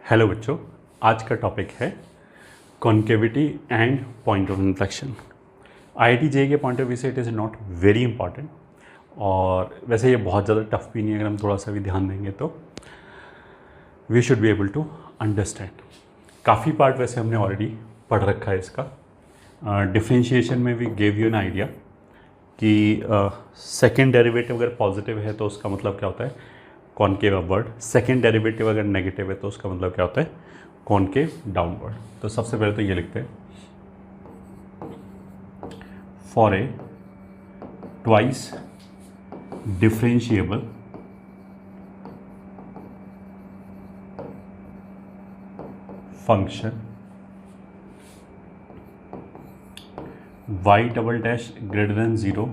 Hello बच्चों, आज का टॉपिक है concavity and point of inflection. IIT JEE के पॉइंट ऑफ व्यू से it is not very important, और वैसे ये बहुत ज़्यादा टफ भी नहीं है। अगर हम थोड़ा सा भी ध्यान देंगे तो we should be able to understand. काफ़ी पार्ट वैसे हमने ऑलरेडी पढ़ रखा है इसका। डिफ्रेंशिएशन में we gave you an idea कि सेकेंड डेरिवेटिव अगर पॉजिटिव है तो उसका मतलब क्या होता है, कॉनकेव अपवर्ड। सेकेंड डेरिवेटिव अगर नेगेटिव है तो उसका मतलब क्या होता है, कॉनकेव डाउनवर्ड। तो सबसे पहले तो ये लिखते हैं, for a twice differentiable function y double dash greater than 0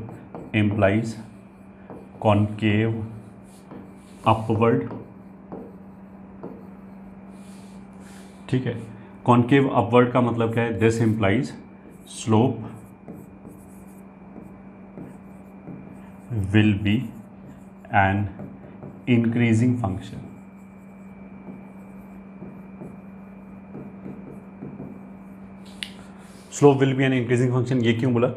implies concave upward. ठीक है, कॉनकेव अपवर्ड का मतलब क्या है, this implies slope will be an increasing function. Slope will be an increasing function, ये क्यों बोला,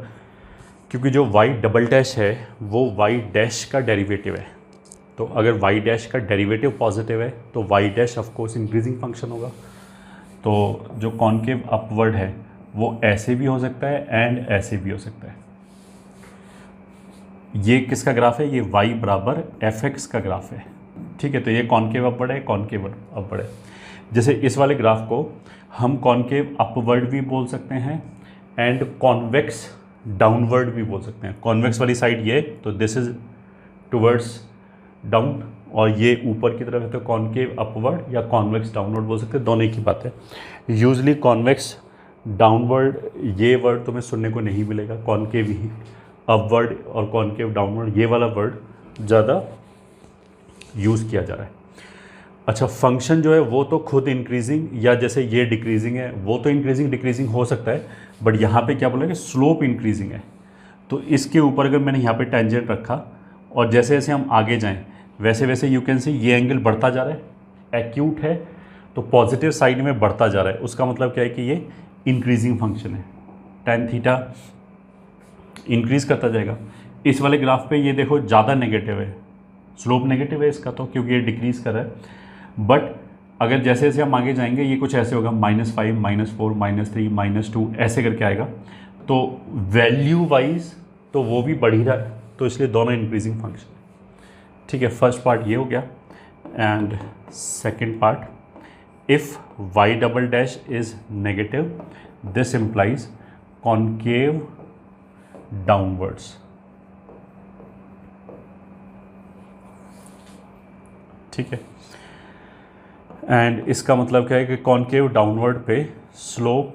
क्योंकि जो y डबल डैश है वो y डैश का डेरिवेटिव है। तो अगर y डैश का डेरिवेटिव पॉजिटिव है तो y dash of course increasing function होगा। तो जो कॉनकेव अपवर्ड है वो ऐसे भी हो सकता है एंड ऐसे भी हो सकता है। ये किसका ग्राफ है, ये y बराबर fx का ग्राफ है। ठीक है, तो ये कॉनकेव अपवर्ड है, कॉनकेव अपवर्ड है। जैसे इस वाले ग्राफ को हम कॉनकेव अपवर्ड भी बोल सकते हैं एंड कॉन्वेक्स डाउनवर्ड भी बोल सकते हैं। कॉन्वेक्स वाली साइड ये, तो दिस इज टुवर्ड्स डाउन, और ये ऊपर की तरफ है तो कॉनकेव अपवर्ड या कॉन्वेक्स डाउनवर्ड बोल सकते हैं, दोनों एक ही बात है। यूजली कॉन्वेक्स डाउनवर्ड ये वर्ड तुम्हें सुनने को नहीं मिलेगा, कॉनकेव ही अपवर्ड और कॉनकेव डाउनवर्ड ये वाला वर्ड ज़्यादा यूज़ किया जा रहा है। अच्छा, फंक्शन जो है वो तो खुद इंक्रीजिंग या जैसे ये डिक्रीजिंग है, वो तो इंक्रीजिंग डिक्रीजिंग हो सकता है, बट यहाँ पे क्या बोला कि स्लोप इंक्रीजिंग है। तो इसके ऊपर अगर मैंने यहाँ पे टेंजेंट रखा और जैसे जैसे हम आगे जाएं वैसे वैसे यू कैन सी ये एंगल बढ़ता जा रहा है, एक्यूट है तो पॉजिटिव साइड में बढ़ता जा रहा है। उसका मतलब क्या है कि ये इंक्रीजिंग फंक्शन है, tan थीटा इंक्रीज करता जाएगा। इस वाले ग्राफ पे ये देखो ज़्यादा नेगेटिव है, स्लोप नेगेटिव है इसका, तो क्योंकि ये डिक्रीज कर रहा है। बट अगर जैसे जैसे हम आगे जाएंगे ये कुछ ऐसे होगा, -5 -4 -3 -2 ऐसे करके आएगा। तो वैल्यू वाइज तो वो भी बढ़ ही रहा है, तो इसलिए दोनों इंक्रीजिंग फंक्शन। ठीक है, फर्स्ट पार्ट ये हो गया। And second part, if y double dash is negative this implies concave downwards. ठीक है, एंड इसका मतलब क्या है कि कॉनकेव डाउनवर्ड पे slope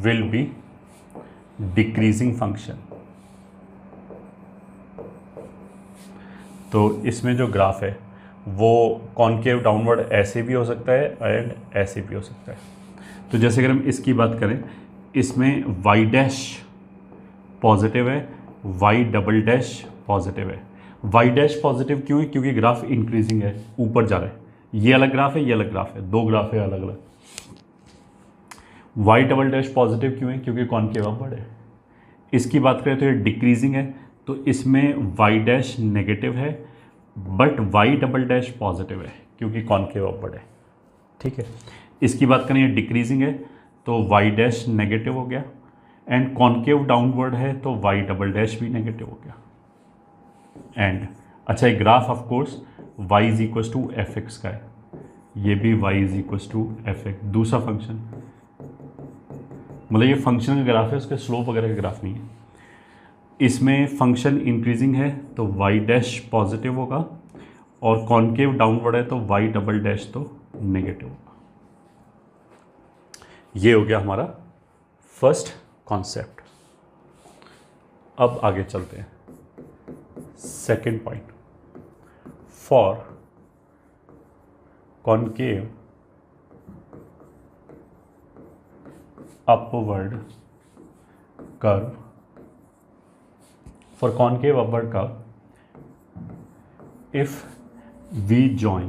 will be decreasing function. तो इसमें जो ग्राफ है वो कॉनकेव डाउनवर्ड ऐसे भी हो सकता है एंड ऐसे भी हो सकता है। तो जैसे अगर हम इसकी बात करें, इसमें y डैश पॉजिटिव है, y डबल डैश पॉजिटिव है। y डैश पॉजिटिव क्यों है, क्योंकि ग्राफ इंक्रीजिंग है, ऊपर जा रहा है। ये अलग ग्राफ है, ये अलग ग्राफ है, दो ग्राफ है अलग अलग। y डबल डैश पॉजिटिव क्यों है, क्योंकि कॉनकेव अपवर्ड है। इसकी बात करें तो ये डिक्रीजिंग है, तो इसमें y डैश नेगेटिव है but y double dash positive है क्योंकि कॉनकेव अपवर्ड है। ठीक है, इसकी बात करें ये डिक्रीजिंग है तो y डैश नेगेटिव हो गया, एंड कॉनकेव डाउनवर्ड है तो y डबल डैश भी नेगेटिव हो गया। एंड अच्छा, ये graph of course y is equals to F X का है, ये भी y is equals to F X, दूसरा फंक्शन। मतलब ये फंक्शन का ग्राफ है, उसके स्लोप वगैरह का ग्राफ नहीं है। इसमें फंक्शन इंक्रीजिंग है तो y डैश पॉजिटिव होगा, और कॉनकेव डाउनवर्ड है तो y डबल डैश तो नेगेटिव होगा। ये हो गया हमारा फर्स्ट कॉन्सेप्ट। अब आगे चलते हैं, second point, for concave upward curve, for concave upward curve, if we join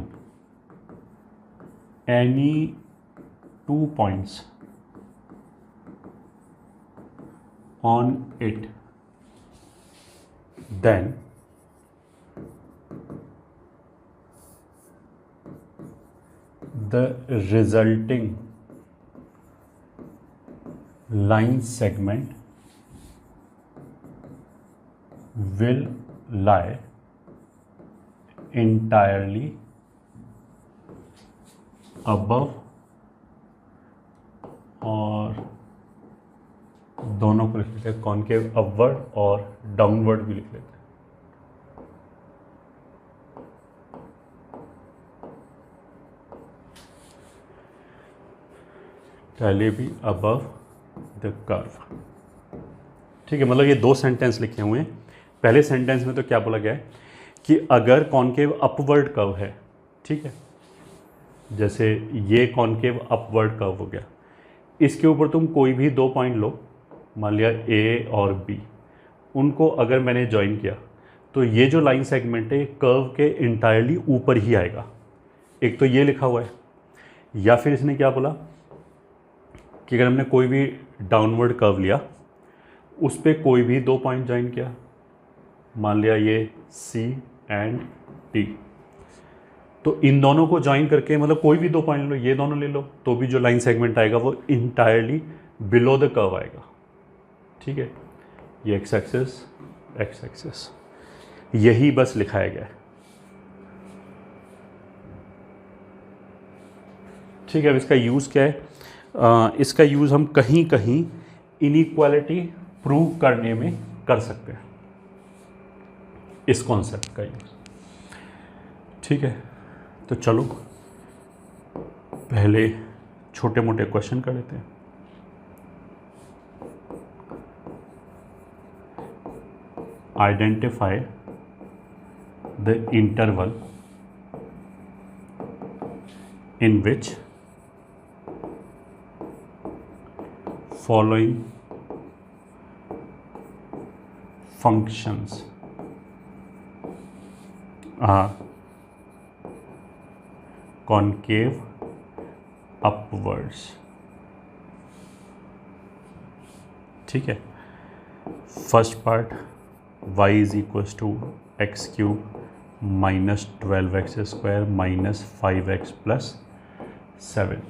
any 2 points on it, then the resulting line segment will lie entirely above, और दोनों को लिख लेते हैं, कॉनकेव अपवर्ड और डाउनवर्ड भी लिख लेते हैं। पहले भी अबव द कर्व। ठीक है, मतलब ये दो सेंटेंस लिखे हुए हैं। पहले सेंटेंस में तो क्या बोला गया है कि अगर कॉनकेव अपवर्ड कर्व है, ठीक है, जैसे ये कॉनकेव अपवर्ड कर्व हो गया, इसके ऊपर तुम कोई भी 2 पॉइंट लो, मान लिया ए और बी, उनको अगर मैंने ज्वाइन किया तो ये जो लाइन सेगमेंट है कर्व के इंटायरली ऊपर ही आएगा। एक तो ये लिखा हुआ है, या फिर इसने क्या बोला कि अगर हमने कोई भी डाउनवर्ड कर्व लिया, उस पर कोई भी 2 पॉइंट ज्वाइन किया, मान लिया ये सी एंड डी, तो इन दोनों को ज्वाइन करके, मतलब कोई भी 2 पॉइंट लो, ये दोनों ले लो, तो भी जो लाइन सेगमेंट आएगा वो इंटायरली बिलो द कर्व आएगा। ठीक है, ये एक्स एक्सिस यही बस लिखाया गया है। ठीक है, अब इसका यूज़ क्या है? इसका यूज़ हम कहीं कहीं इनइक्वालिटी प्रूव करने में कर सकते हैं, इस कॉन्सेप्ट का यूज़। ठीक है, तो चलो पहले छोटे मोटे क्वेश्चन कर लेते हैं। Identify the interval in which following functions are concave upwards। ठीक है, first part y is equals to X cube minus 12x² minus 5x plus 7,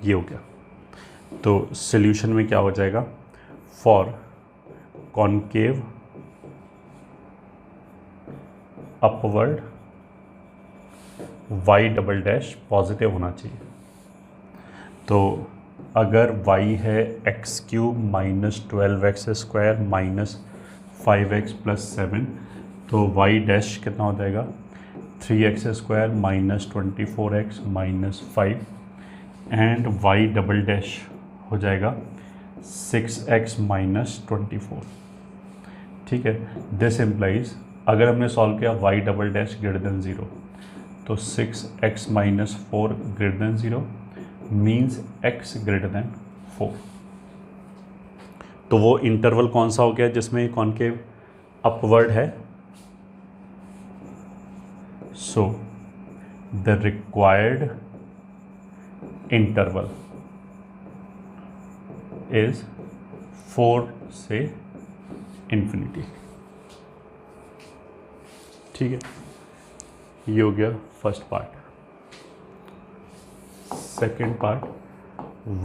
ये हो गया। तो सॉल्यूशन में क्या हो जाएगा? For concave upward y double dash positive होना चाहिए। तो अगर y है x cube minus 12x² minus 5x plus 7, तो y डैश कितना हो जाएगा? 3x² minus 24x minus 5 and y double dash हो जाएगा 6x माइनस 24। ठीक है, दिस इम्प्लाइज अगर हमने सॉल्व किया y double dash greater than 0, तो 6x minus 4 greater than 0 means x greater than 4। तो वो इंटरवल कौन सा हो गया जिसमें कॉनकेव अपवर्ड है? So the required interval is 4 से इन्फिनिटी। ठीक है, ये हो गया first part. Second part,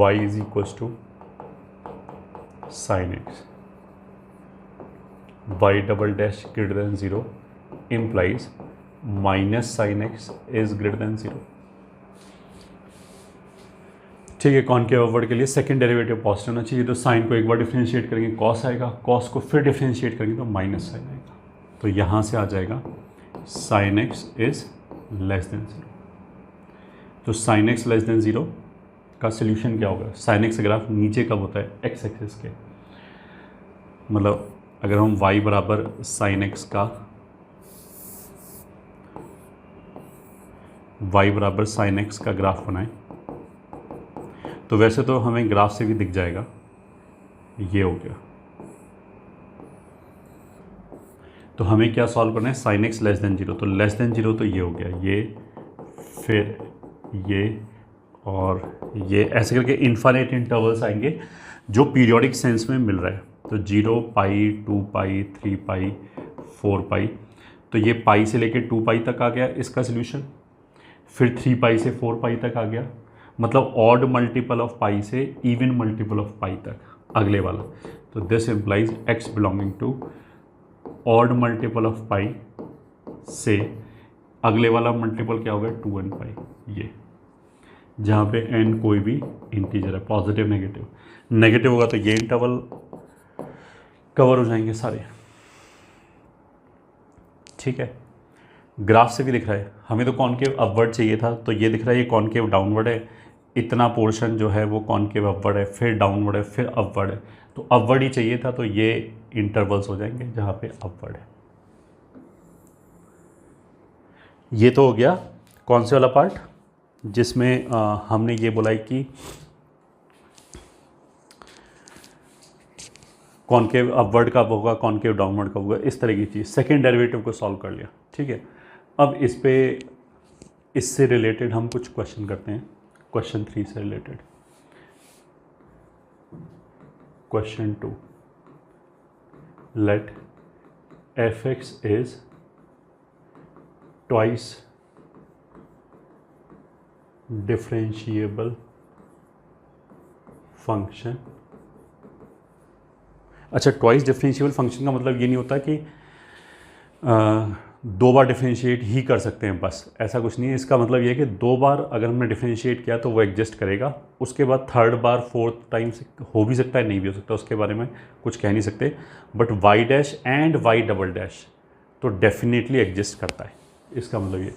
y is equals to sine X, y double dash greater than 0 implies minus sine X is greater than 0। ठीक है, कॉनकेव अपवर्ड के लिए सेकंड डेरिवेटिव पॉजिटिव होना चाहिए, तो साइन को एक बार डिफरेंशिएट करेंगे कॉस आएगा, कॉस को फिर डिफरेंशिएट करेंगे तो माइनस साइन आएगा। तो यहाँ से आ जाएगा sign X is less than 0। तो साइन एक्स लेस देन 0 का सोल्यूशन क्या होगा? साइन एक्स ग्राफ नीचे कब होता है? एक्स एक्सिस के, मतलब अगर हम y बराबर साइन एक्स का y बराबर साइन एक्स का ग्राफ बनाएं, तो वैसे तो हमें ग्राफ से भी दिख जाएगा, ये हो गया। तो हमें क्या सॉल्व करना है? साइन एक्स लेस देन 0, तो लेस देन 0 तो ये हो गया, ये फिर ये और ये, ऐसे करके इन्फाइनाइट इंटरवल्स आएंगे जो पीरियोडिक सेंस में मिल रहा है। तो 0 पाई, 2 पाई, 3 पाई, 4 पाई, तो ये पाई से लेके 2 पाई तक आ गया इसका सोल्यूशन। फिर 3 पाई से 4 पाई तक आ गया, मतलब ऑड मल्टीपल ऑफ पाई से इवन मल्टीपल ऑफ पाई तक अगले वाला। तो this implies x belonging to odd multiple of pi से अगले वाला मल्टीपल क्या होगा, 2n पाई, ये जहाँ पे n कोई भी इंटीजर है, पॉजिटिव नेगेटिव। नेगेटिव होगा तो ये इंटरवल कवर हो जाएंगे सारे। ठीक है, ग्राफ से भी दिख रहा है, हमें तो कॉनकेव अपवर्ड चाहिए था, तो ये दिख रहा है ये कॉनकेव डाउनवर्ड है, इतना पोर्शन जो है वो कॉनकेव अपवर्ड है, फिर डाउनवर्ड है, फिर अपवर्ड है, तो अपवर्ड ही चाहिए था, तो ये इंटरवल्स हो जाएंगे जहाँ पे अपवर्ड है। ये तो हो गया कौन से वाला पार्ट जिसमें हमने ये बोला है कि कॉनकेव अपवर्ड कब होगा, कॉनकेव डाउनवर्ड कब होगा, इस तरह की चीज़। सेकेंड डेरिवेटिव को सॉल्व कर लिया। ठीक है, अब इस पे इससे रिलेटेड हम कुछ क्वेश्चन करते हैं, क्वेश्चन 3 से related. Question 2, let f(x) is twice differentiable function. अच्छा, ट्वाइस डिफरेंशिएबल फंक्शन का मतलब ये नहीं होता कि दो बार डिफरेंशिएट ही कर सकते हैं, बस ऐसा कुछ नहीं है। इसका मतलब ये है कि 2 बार अगर हमने डिफरेंशिएट किया तो वो एग्जिस्ट करेगा, उसके बाद 3rd बार 4th टाइम से हो भी सकता है, नहीं भी हो सकता, उसके बारे में कुछ कह नहीं सकते। But y dash and y double dash तो डेफिनेटली एग्जिस्ट करता है। इसका मतलब ये,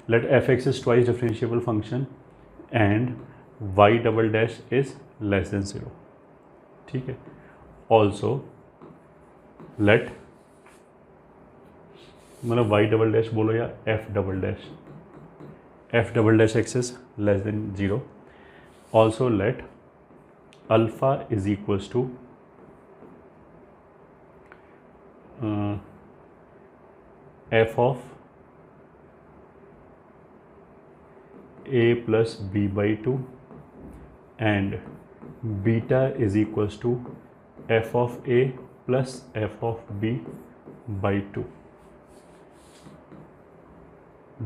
let f(x) is twice differentiable function and y double dash is less than 0। ठीक है, ऑल्सो लेट, मतलब y डबल डैश बोलो या f double dash x is less than 0। Also let alpha is equals to f of a plus b by 2 and beta is equals to f of a plus f of b by 2।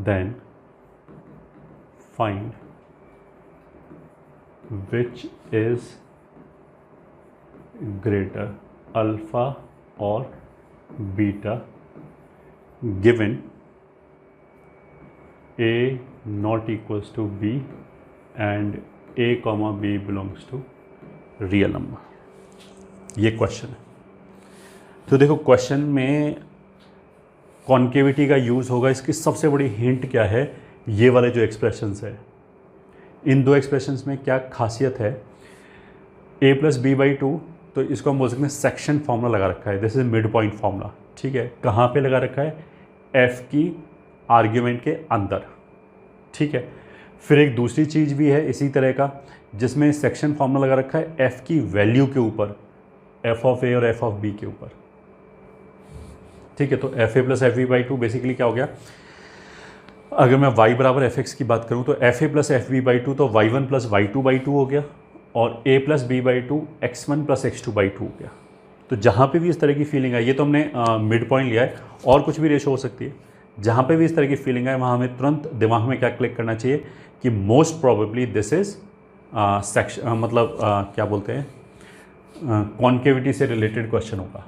Then find which is greater, alpha or beta, given a not equals to b and a comma b belongs to real number। ये question है। तो देखो question में concavity का use होगा, इसकी सबसे बड़ी हिंट क्या है, ये वाले जो एक्सप्रेशंस है, इन दो एक्सप्रेशंस में क्या खासियत है, a प्लस बी बाई 2, तो इसको हम बोल सकते हैं सेक्शन फार्मूला लगा रखा है, this is mid point formula. ठीक है, कहाँ पे लगा रखा है, f की आर्ग्यूमेंट के अंदर। ठीक है, फिर एक दूसरी चीज़ भी है इसी तरह का, जिसमें सेक्शन फार्मूला लगा रखा है f की वैल्यू के ऊपर, f ऑफ a और f ऑफ b के ऊपर। ठीक है, तो F A plus F B by 2 basically क्या हो गया, अगर मैं y बराबर एफ एक्स की बात करूं तो F A plus F B by 2 तो y1 प्लस y2 बाई 2 हो गया, और a plus B by 2 x1 plus x2 by 2 हो गया। तो जहाँ पे भी इस तरह की फीलिंग है, ये तो हमने मिड पॉइंट लिया है, और कुछ भी रेशो हो सकती है, जहाँ पे भी इस तरह की फीलिंग है वहाँ हमें तुरंत दिमाग में क्या क्लिक करना चाहिए कि most probably this is section, मतलब क्या बोलते हैं, कॉन्केविटी से रिलेटेड क्वेश्चन होगा।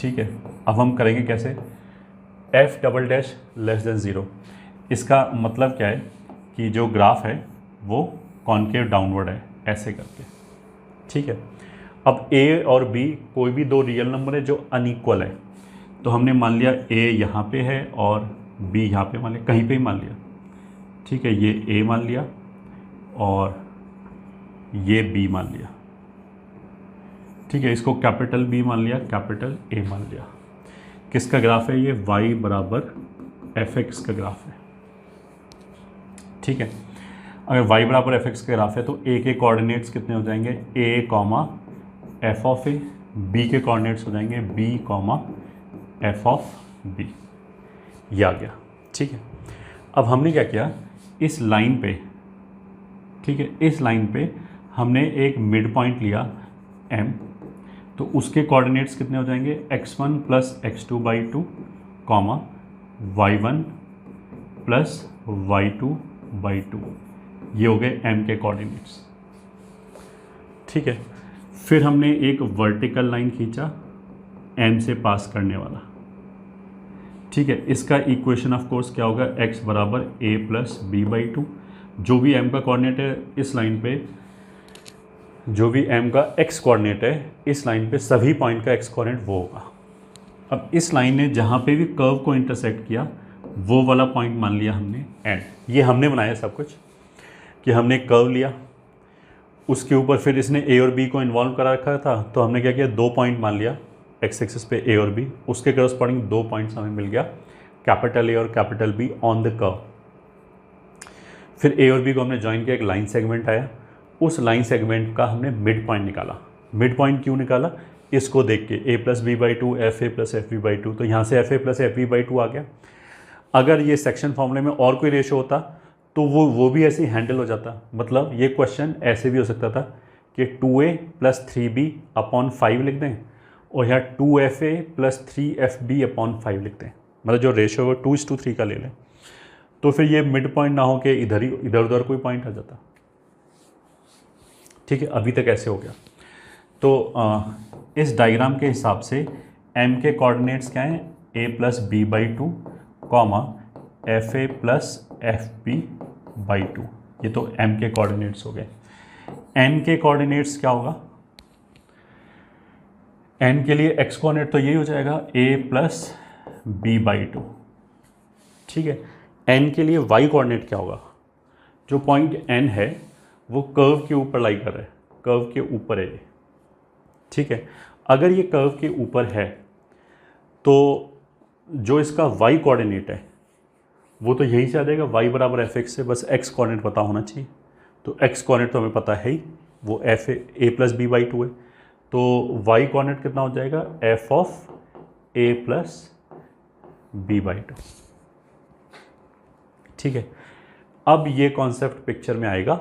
ठीक है, अब हम करेंगे कैसे, f double dash less than 0, इसका मतलब क्या है कि जो ग्राफ है वो कॉन्केव डाउनवर्ड है, ऐसे करके। ठीक है, अब a और b कोई भी दो रियल नंबर है जो अनइक्वल है, तो हमने मान लिया a यहाँ पे है और b यहाँ पे मान लिया, कहीं पे ही मान लिया। ठीक है, ये a मान लिया और ये b मान लिया। ठीक है, इसको कैपिटल B मान लिया, कैपिटल A मान लिया। किसका ग्राफ है ये, y बराबर fx का ग्राफ है। ठीक है, अगर y बराबर fx का ग्राफ है तो a के कोऑर्डिनेट्स कितने हो जाएंगे, a comma f of a, b के कोऑर्डिनेट्स हो जाएंगे b comma f of b, ये आ गया। ठीक है, अब हमने क्या किया, इस लाइन पे, ठीक है, इस लाइन पे हमने एक मिड पॉइंट लिया m, तो उसके कोऑर्डिनेट्स कितने हो जाएंगे, x1 plus x2 by 2 comma y1 plus y2 by 2, ये हो गए m के कोऑर्डिनेट्स। ठीक है, फिर हमने एक वर्टिकल लाइन खींचा m से पास करने वाला। ठीक है, इसका इक्वेशन ऑफ कोर्स क्या होगा, x बराबर a प्लस बी बाई 2, जो भी m का कोऑर्डिनेट है इस लाइन पे, जो भी m का x कोऑर्डिनेट है इस लाइन पे सभी पॉइंट का x कोऑर्डिनेट वो होगा। अब इस लाइन ने जहाँ पे भी कर्व को इंटरसेक्ट किया वो वाला पॉइंट मान लिया हमने एंड। ये हमने बनाया सब कुछ कि हमने कर्व लिया, उसके ऊपर फिर इसने a और b को इन्वॉल्व करा रखा था, तो हमने क्या किया, 2 पॉइंट मान लिया x एक्सिस पे a और b, उसके करस्पॉन्डिंग 2 पॉइंट्स हमें मिल गया, कैपिटल A और capital B on the curve. फिर a और b को हमने ज्वाइन किया, एक लाइन सेगमेंट आया, उस लाइन सेगमेंट का हमने मिड पॉइंट निकाला। मिड पॉइंट क्यों निकाला, इसको देख के a plus B by 2 F A plus F B by 2, तो यहाँ से F A plus F B by 2 आ गया। अगर ये सेक्शन फॉर्मूले में और कोई रेशो होता तो वो भी ऐसे ही हैंडल हो जाता। मतलब ये क्वेश्चन ऐसे भी हो सकता था कि 2a प्लस 3b अपॉन 5 लिख दें और यहाँ 2fa प्लस 3fb अपॉन 5 लिख दें, मतलब जो रेशो है 2:3 का ले लें, तो फिर ये मिड पॉइंट ना हो के इधर उधर कोई पॉइंट आ जाता। ठीक है, अभी तक ऐसे हो गया। तो इस डायग्राम के हिसाब से m के कोऑर्डिनेट्स क्या हैं, a plus B by 2 comma F A plus F B by 2, ये तो m के कोऑर्डिनेट्स हो गए। n के कोऑर्डिनेट्स क्या होगा, n के लिए x कोऑर्डिनेट तो यही हो जाएगा a प्लस बी बाई 2। ठीक है, n के लिए y कोऑर्डिनेट क्या होगा, जो पॉइंट n है वो कर्व के ऊपर लाई कर रहा है, कर्व के ऊपर है ये। ठीक है, अगर ये कर्व के ऊपर है तो जो इसका y कोऑर्डिनेट है वो तो यही से आ जाएगा, y बराबर एफ एक्स से, बस x कोऑर्डिनेट पता होना चाहिए। तो x कोऑर्डिनेट तो हमें पता है ही, वो F A plus B by 2 है, तो y कोऑर्डिनेट कितना हो जाएगा, f of a plus B by 2। ठीक है, अब ये कॉन्सेप्ट पिक्चर में आएगा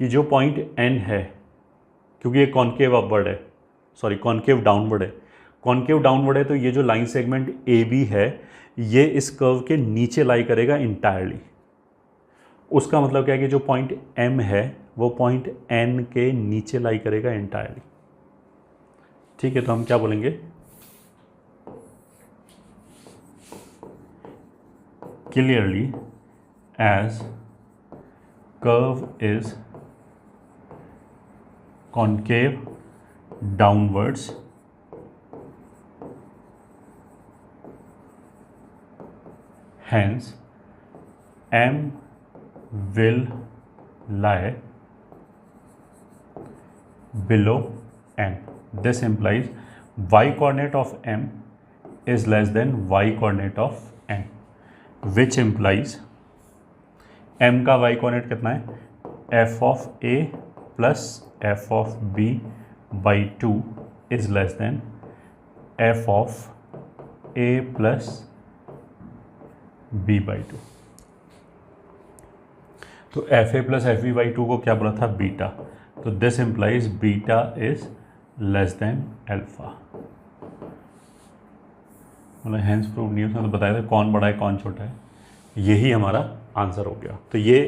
कि जो पॉइंट n है, क्योंकि ये कॉन्केव अपवर्ड है, सॉरी कॉन्केव डाउनवर्ड है, कॉन्केव डाउनवर्ड है, तो ये जो लाइन सेगमेंट ए बी है ये इस कर्व के नीचे लाई करेगा इंटायरली। उसका मतलब क्या है कि जो पॉइंट m है वो पॉइंट n के नीचे लाई करेगा इंटायरली। ठीक है, तो हम क्या बोलेंगे, clearly as curve is concave downwards hence m will lie below n. This implies y coordinate of m is less than y coordinate of n, which implies m का y coordinate कितना है, f of a plus f of b by 2 is less than f of a plus b by 2। तो F A plus F B by 2 को क्या बोला था, beta, तो this implies beta is less than alpha. मतलब hence prove नहीं, उसने तो बताया था कौन बड़ा है कौन छोटा है, यही हमारा आंसर हो गया। तो ये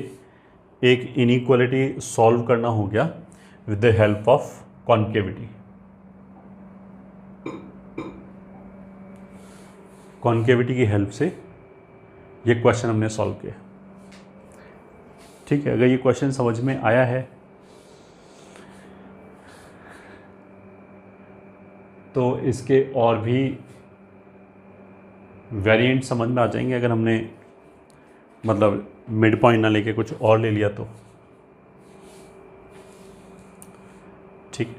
एक इनइक्वालिटी सॉल्व करना हो गया with the help of concavity. Concavity की हेल्प से ये क्वेश्चन हमने सॉल्व किया। ठीक है, अगर ये क्वेश्चन समझ में आया है तो इसके और भी वेरिएंट समझ में आ जाएंगे। अगर हमने मतलब मिड पॉइंट ना लेके कुछ और ले लिया तो ठीक।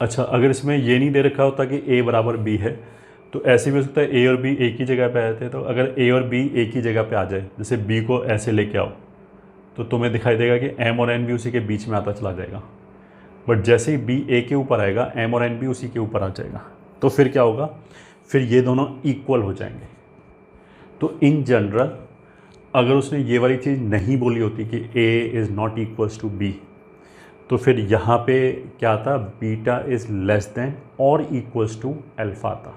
अच्छा, अगर इसमें ये नहीं दे रखा होता कि a बराबर b है तो ऐसे भी हो सकता है a और b एक ही जगह पे आए थे, तो अगर a और b एक ही जगह पे आ जाए, जैसे b को ऐसे लेके आओ तो तुम्हें दिखाई देगा कि m और n भी उसी के बीच में आता चला जाएगा। बट जैसे ही b a के ऊपर आएगा m और n भी उसी के ऊपर आ जाएगा, तो फिर क्या होगा, फिर ये दोनों इक्वल हो जाएंगे। तो इन जनरल अगर उसने ये वाली चीज़ नहीं बोली होती कि a is not equals to b, तो फिर यहाँ पे क्या आता, बीटा इज़ लेस देन और इक्वल्स टू अल्फा आता,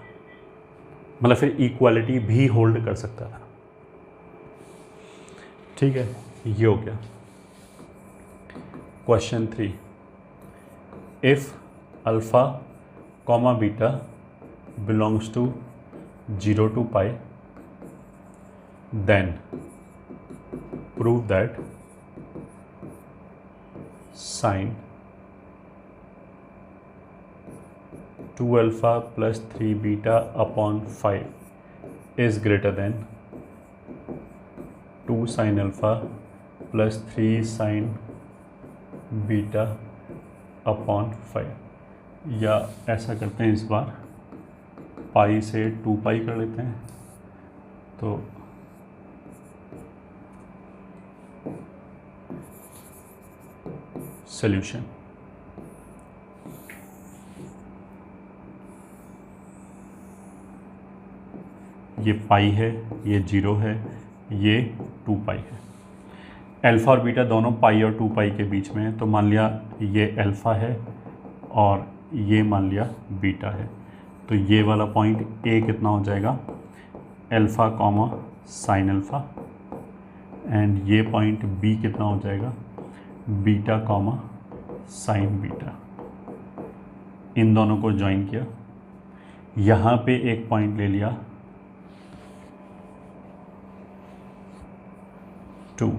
मतलब फिर इक्वालिटी भी होल्ड कर सकता था। ठीक है, ये हो गया। Question 3, if alpha comma beta belongs to 0 to pi, then prove that sin 2 alpha plus 3 beta upon 5 is greater than 2 sin alpha plus 3 sin beta upon 5। या ऐसा करते हैं, इस बार पाई से 2 पाई कर लेते हैं। तो सॉल्यूशन, ये पाई है, ये 0 है, ये 2 पाई है। अल्फ़ा और बीटा दोनों पाई और 2 पाई के बीच में है, तो मान लिया ये अल्फ़ा है और ये मान लिया बीटा है। तो ये वाला पॉइंट ए कितना हो जाएगा, alpha comma sine alpha, and ये पॉइंट बी कितना हो जाएगा, बीटा कॉमा साइन बीटा। इन दोनों को ज्वाइन किया, यहाँ पे एक पॉइंट ले लिया 2,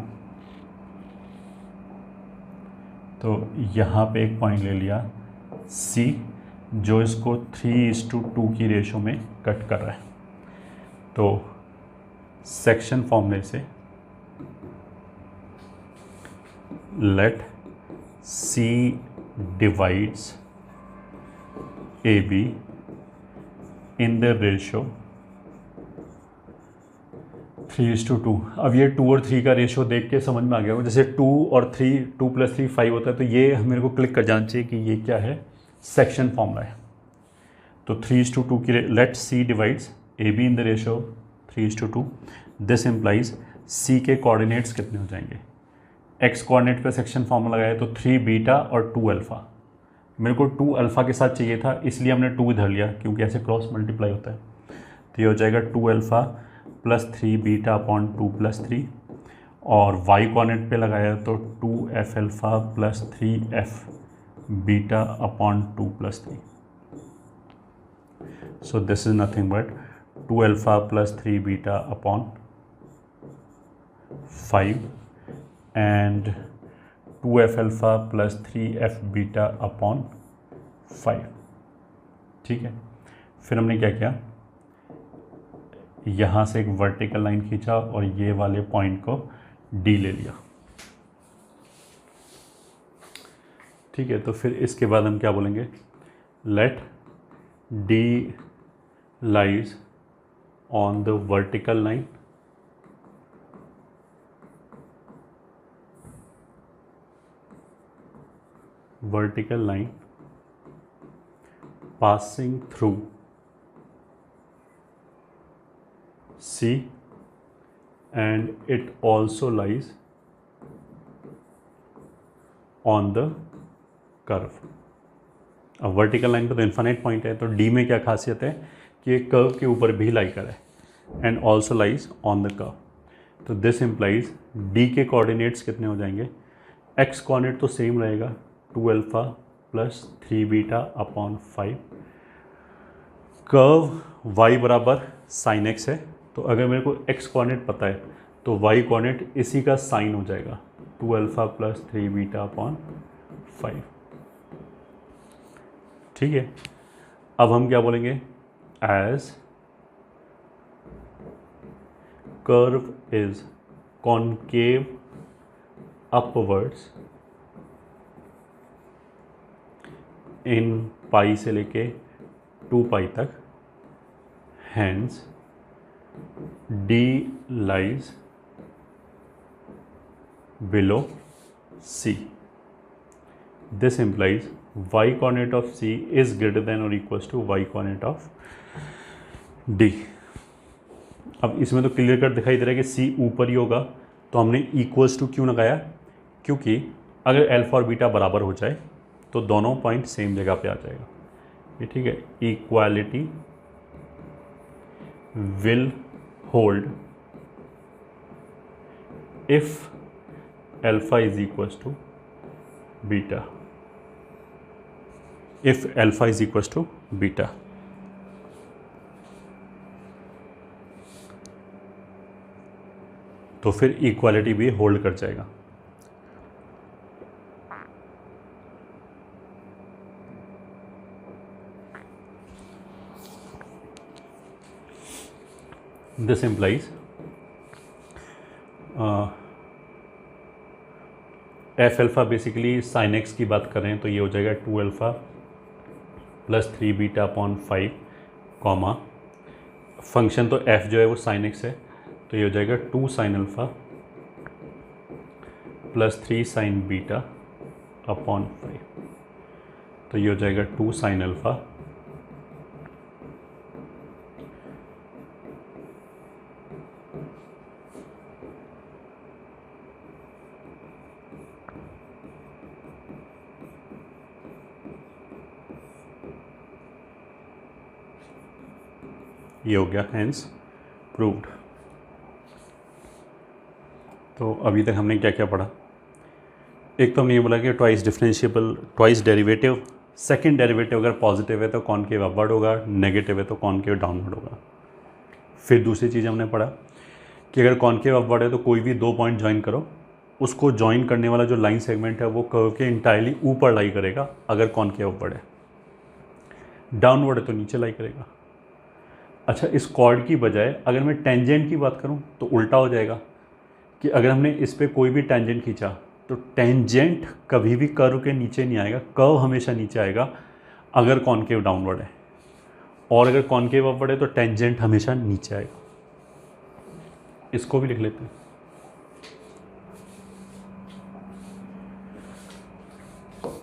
तो यहाँ पे एक पॉइंट ले लिया C, जो इसको 3:2 की रेशो में कट कर रहा है। तो सेक्शन फॉर्मूले से let C divides AB in the ratio 3:2। अब ये 2 और 3 का रेशो देख के समझ में आ गया हो, जैसे 2 और 3, 2 + 3 5 होता है, तो ये मेरे को क्लिक कर जाना चाहिए कि ये क्या है, सेक्शन फॉर्मूला है। तो 3:2 की let C divides AB in the ratio 3:2। This implies C के कोऑर्डिनेट्स कितने हो जाएंगे, x कोऑर्डिनेट पे सेक्शन फॉर्मूला लगाया तो 3 बीटा और 2 अल्फ़ा। मेरे को 2 अल्फ़ा के साथ चाहिए था, इसलिए हमने 2 इधर लिया, क्योंकि ऐसे क्रॉस मल्टीप्लाई होता है। तो ये हो जाएगा 2 अल्फ़ा प्लस 3 बीटा अपॉन 2 + 3, और y कोऑर्डिनेट पे लगाया तो 2f alpha plus 3f beta upon 2 + 3। So this is nothing but 2 alpha plus 3 beta upon 5 and 2f alpha plus 3f beta upon 5। ठीक है, फिर हमने क्या किया, यहाँ से एक वर्टिकल लाइन खींचा और ये वाले पॉइंट को D ले लिया। ठीक है, तो फिर इसके बाद हम क्या बोलेंगे, late D lies on the vertical line passing through C, and it also lies on the curve। अब वर्टिकल लाइन पे तो इन्फाइनाइट पॉइंट है, तो डी में क्या खासियत है कि ये कर्व के ऊपर भी लाई कर है, and also lies on the curve. तो दिस इम्प्लाइज डी के कोऑर्डिनेट्स कितने हो जाएंगे, एक्स कोऑर्डिनेट तो सेम रहेगा 2 alpha plus 3 beta upon 5, curve y बराबर साइन एक्स है, तो अगर मेरे को एक्स कोऑर्डिनेट पता है तो वाई कोऑर्डिनेट इसी का साइन हो जाएगा 2 अल्फ़ा प्लस 3 बीटा अपॉन 5। ठीक है, अब हम क्या बोलेंगे, as curve is concave upwards in pi से लेके 2 पाई तक, hence D lies below C। This implies y coordinate of C is greater than or equals to y coordinate of D। अब इसमें तो क्लियर कट दिखाई दे रहा है कि सी ऊपर ही होगा, तो हमने इक्वल्स टू क्यों लगाया, क्योंकि अगर अल्फा और बीटा बराबर हो जाए तो दोनों पॉइंट सेम जगह पे आ जाएगा। ये ठीक है, equality will hold if alpha is equals to beta, if alpha is equals to beta. तो फिर इक्वालिटी भी होल्ड कर जाएगा। This implies F alpha basically sine x की बात कर रहे हैं तो ये हो जाएगा 2 alpha plus 3 beta upon 5 comma function तो एफ जो है वो साइन एक्स है, तो ये हो जाएगा 2 sine alpha plus 3 sign beta upon 5, तो ये हो जाएगा 2 साइन अल्फ़ा ये हो गया हेंस प्रूव्ड। तो अभी तक हमने क्या क्या पढ़ा, एक तो हमने ये बोला कि twice differentiable, twice derivative, second derivative अगर पॉजिटिव है तो कॉनकेव अपवर्ड होगा, नेगेटिव है तो कॉनकेव डाउनवर्ड होगा। फिर दूसरी चीज़ हमने पढ़ा कि अगर कॉनकेव अपवर्ड है तो कोई भी 2 पॉइंट ज्वाइन करो, उसको ज्वाइन करने वाला जो लाइन सेगमेंट है वो कर्व के इंटायरली ऊपर लाई करेगा अगर कॉनकेव अपवर्ड है, डाउनवर्ड है तो नीचे लाई करेगा। अच्छा, इस कॉर्ड की बजाय अगर मैं टेंजेंट की बात करूं तो उल्टा हो जाएगा कि अगर हमने इस पर कोई भी टेंजेंट खींचा तो टेंजेंट कभी भी कर्व के नीचे नहीं आएगा, कर्व हमेशा नीचे आएगा अगर कॉनकेव डाउनवर्ड है, और अगर कॉनकेव अपवर्ड है तो टेंजेंट हमेशा नीचे आएगा। इसको भी लिख लेते हैं।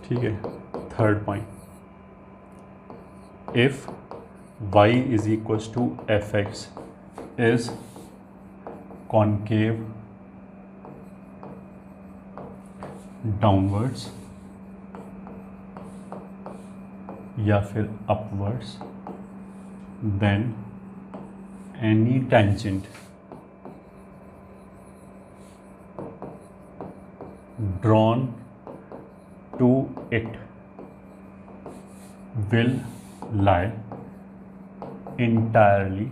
ठीक है, third point, if y is equals to fx is concave downwards या फिर upwards, then any tangent drawn to it will lie entirely,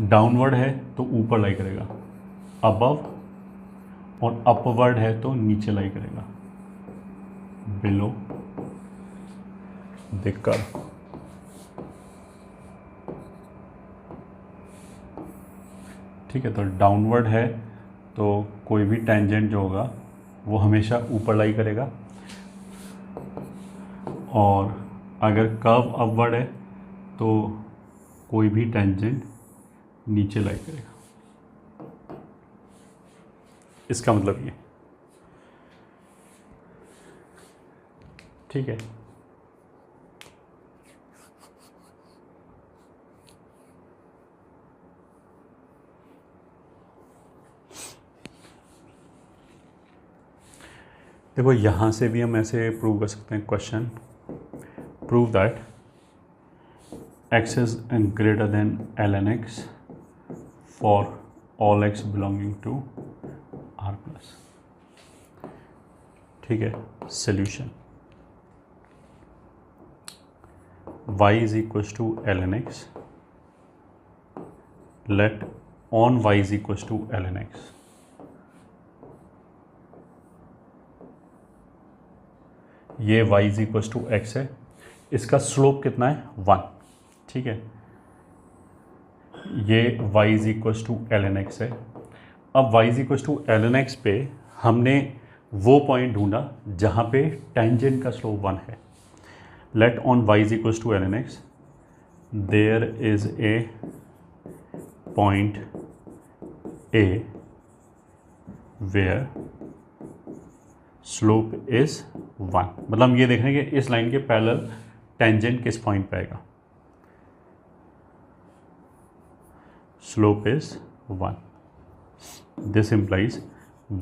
downward है तो ऊपर लाई करेगा, अबव, और अपवर्ड है तो नीचे लाई करेगा, बिलो द कर्व। ठीक है, तो डाउनवर्ड है तो कोई भी टेंजेंट जो होगा वो हमेशा ऊपर लाई करेगा, और अगर कर्व अपवर्ड है तो कोई भी टेंजेंट नीचे लाई करेगा। इसका मतलब ये, ठीक है। देखो यहाँ से भी हम ऐसे प्रूव कर सकते हैं question, prove that x is greater than ln x for all x belonging to R plus। ठीक है, solution y is equals to ln x, let on y is equals to ln x, ये y is equals to x है, इसका slope कितना है 1। ठीक है, ये y is equals to ln x है। अब y is equals to ln x पे हमने वो पॉइंट ढूंढा जहाँ पे टेंजेंट का स्लोप 1 है। Let on y is equals to ln x there is a point a where slope is 1। मतलब हम ये देख रहे हैं कि इस लाइन के पैरेलल टेंजेंट किस पॉइंट पे आएगा। Slope is 1. This implies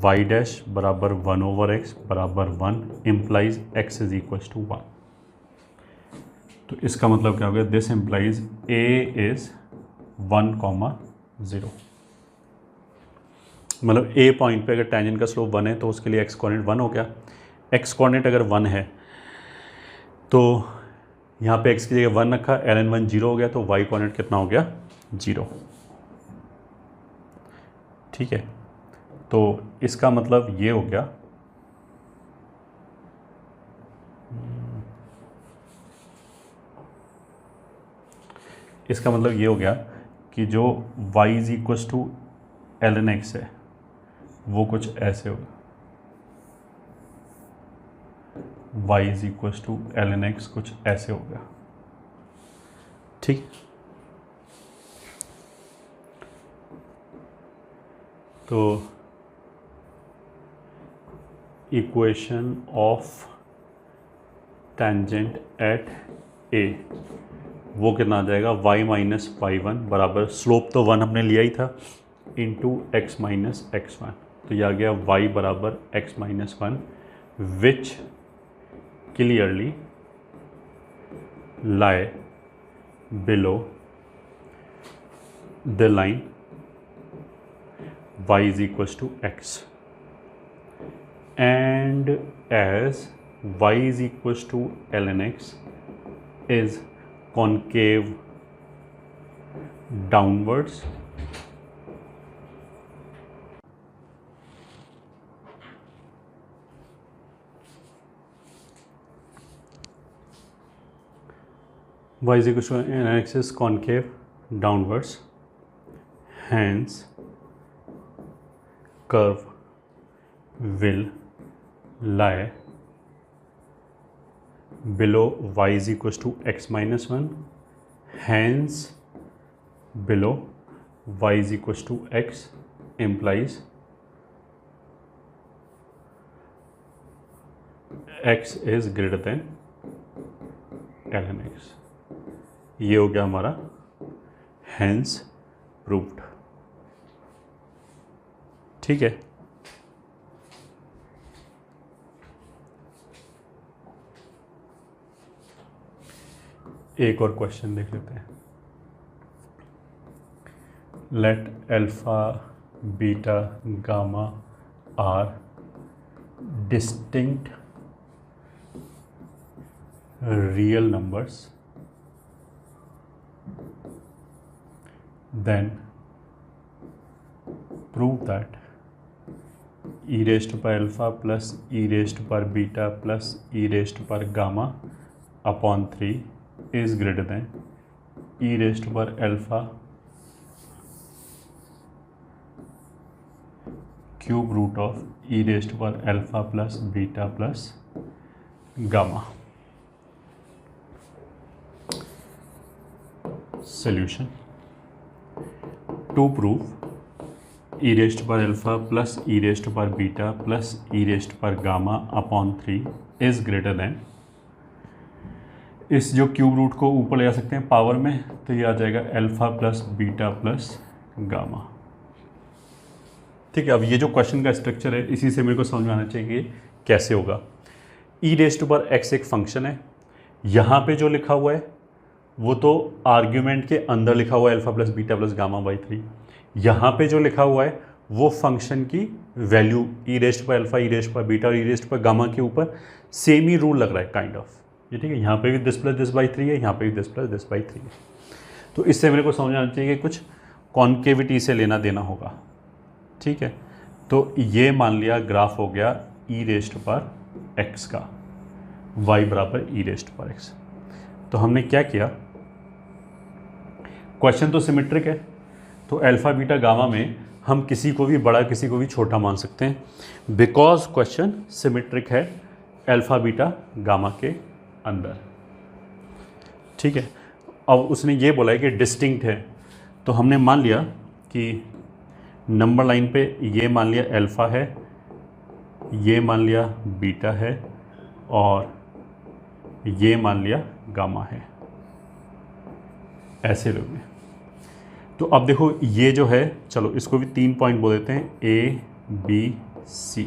y dash बराबर 1/x बराबर 1 implies x is equal to 1. तो इसका मतलब क्या हो गया? This implies a is 1,0. मतलब a पॉइंट पे अगर टेंजेंट का स्लोप 1 है तो उसके लिए x कोऑर्डिनेट 1 हो गया. x कोऑर्डिनेट अगर 1 है तो यहाँ पे x की जगह 1 रखा, ln 1 0 हो गया, तो y कोऑर्डिनेट कितना हो गया? 0. ठीक है, तो इसका मतलब ये हो गया कि जो y is equal to ln x है वो कुछ ऐसे होगा. y is equal to ln x कुछ ऐसे हो गया. ठीक, तो equation of tangent at a वो कितना आ जाएगा? y माइनस y1 बराबर स्लोप तो 1 हमने लिया ही था इंटू x माइनस x1. तो यह आ गया y बराबर x minus 1 which clearly lie below the line y is equals to x, and as y is equals to ln x is concave downwards, y is equals to ln x is concave downwards, hence curve will lie below y is equals to x minus 1, hence below y is equals to x implies x is greater than ln x. ये हो गया हमारा hence proved. ठीक है, एक और question देख लेते हैं. Let alpha beta gamma are distinct real numbers, then prove that e raised to power alpha plus e raised to power beta plus e raised to power gamma upon 3 is greater than e raised to power alpha cube root of e raised to power alpha plus beta plus gamma. Solution: to prove e raised to power alpha plus e raised to power beta plus e raised to power gamma upon 3 is greater than, इस जो cube root को ऊपर ले जा सकते हैं power में, तो ये आ जाएगा alpha plus beta plus gamma. ठीक है, अब ये जो क्वेश्चन का स्ट्रक्चर है इसी से मेरे को समझ में आना चाहिए कैसे होगा. e raise to power x एक फंक्शन है, यहाँ पे जो लिखा हुआ है वो तो आर्ग्यूमेंट के अंदर लिखा हुआ है alpha plus beta plus gamma by 3. यहाँ पे जो लिखा हुआ है वो फंक्शन की वैल्यू ई रेस्ट पर अल्फा, ई रेस्ट पर बीटा और ई रेस्ट पर गामा के ऊपर सेम ही रूल लग रहा है काइंड ऑफ. ये ठीक है, यहाँ पे भी दिस प्लस दिस बाई 3 है, यहाँ पे भी दिस प्लस दिस बाई 3 है. तो इससे मेरे को समझ आना चाहिए कि कुछ कॉन्केविटी से लेना देना होगा. ठीक है, तो ये मान लिया ग्राफ हो गया ई रेस्ट पर एक्स का, y बराबर ई रेस्ट पर एक्स. तो हमने क्या किया, क्वेश्चन तो सिमेट्रिक है, तो अल्फा बीटा गामा में हम किसी को भी बड़ा किसी को भी छोटा मान सकते हैं, बिकॉज क्वेश्चन सिमेट्रिक है अल्फा बीटा गामा के अंदर. ठीक है, अब उसने ये बोला है कि डिस्टिंक्ट है, तो हमने मान लिया कि नंबर लाइन पे ये मान लिया अल्फा है, ये मान लिया बीटा है और ये मान लिया गामा है, ऐसे लोग हैं. तो अब देखो ये जो है, चलो इसको भी 3 पॉइंट बोल देते हैं, ABC।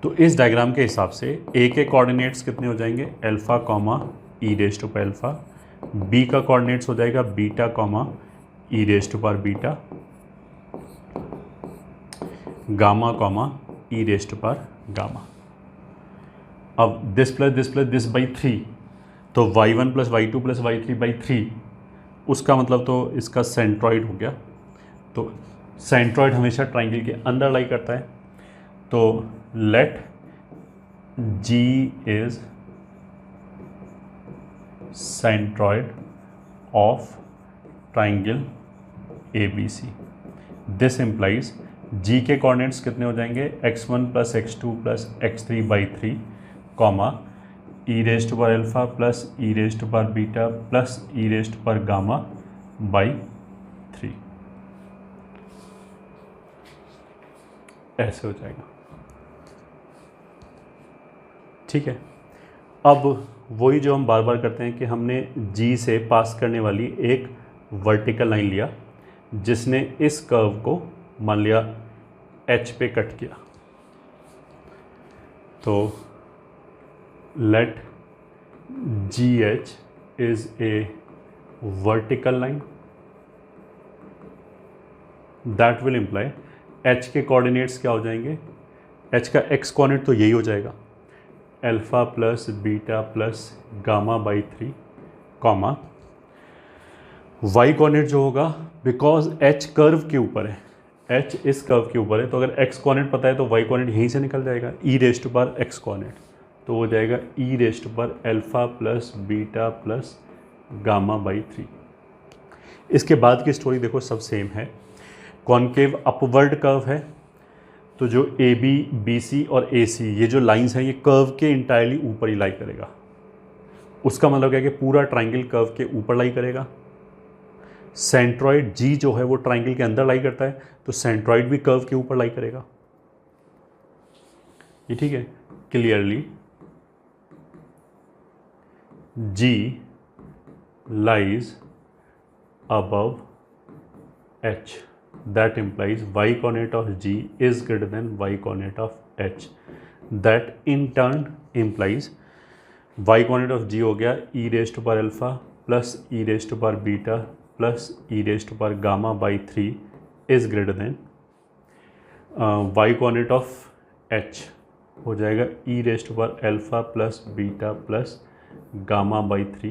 तो इस डायग्राम के हिसाब से ए के कोऑर्डिनेट्स कितने हो जाएंगे, alpha comma e raise to power alpha, B का कोऑर्डिनेट्स हो जाएगा beta comma e raise to power beta, gamma comma e raise to power gamma. अब दिस प्लस दिस बाई 3, तो y1 plus y2 plus y3 by 3, उसका मतलब तो इसका centroid हो गया। तो सेंट्रॉइड हमेशा ट्राइंगल के अंदर लाई करता है। तो let G is centroid of triangle ABC। This implies G के कोऑर्डिनेट्स कितने हो जाएंगे, x1 plus x2 plus x3 by 3 comma e raise to power alpha plus e raise to power beta plus e raise to power gamma by 3, ऐसे हो जाएगा। ठीक है, अब वही जो हम बार बार करते हैं कि हमने G से पास करने वाली एक वर्टिकल लाइन लिया जिसने इस कर्व को मान लिया H पे कट किया। तो let GH is a vertical line that will imply H के कोऑर्डिनेट्स क्या हो जाएंगे, H का x कोऑर्डिनेट तो यही हो जाएगा alpha plus beta plus gamma by 3 comma y coordinate जो होगा, बिकॉज H कर्व के ऊपर है, H इस कर्व के ऊपर है, तो अगर x कोऑर्डिनेट पता है तो y कोऑर्डिनेट यहीं से निकल जाएगा, e raise to power x coordinate, तो हो जाएगा e raise to power alpha plus beta plus gamma by 3। इसके बाद की स्टोरी देखो सब सेम है, कॉन्केव अपवर्ड कर्व है, तो जो AB, BC और AC ये जो लाइंस हैं ये कर्व के इंटायरली ऊपर ही लाई करेगा। उसका मतलब क्या है कि पूरा ट्राइंगल कर्व के ऊपर लाई करेगा। सेंट्रॉइड G जो है वो ट्राइंगल के अंदर लाई करता है, तो सेंट्रॉइड भी कर्व के ऊपर लाई करेगा। ये ठीक है, clearly G lies above H, that implies y coordinate of G is greater than y coordinate of H, that in turn implies y coordinate of G हो गया e raised to power alpha plus e raised to power beta plus e raised to power gamma by 3 is greater than y coordinate of H हो जाएगा e raised to power alpha plus beta plus gamma by 3,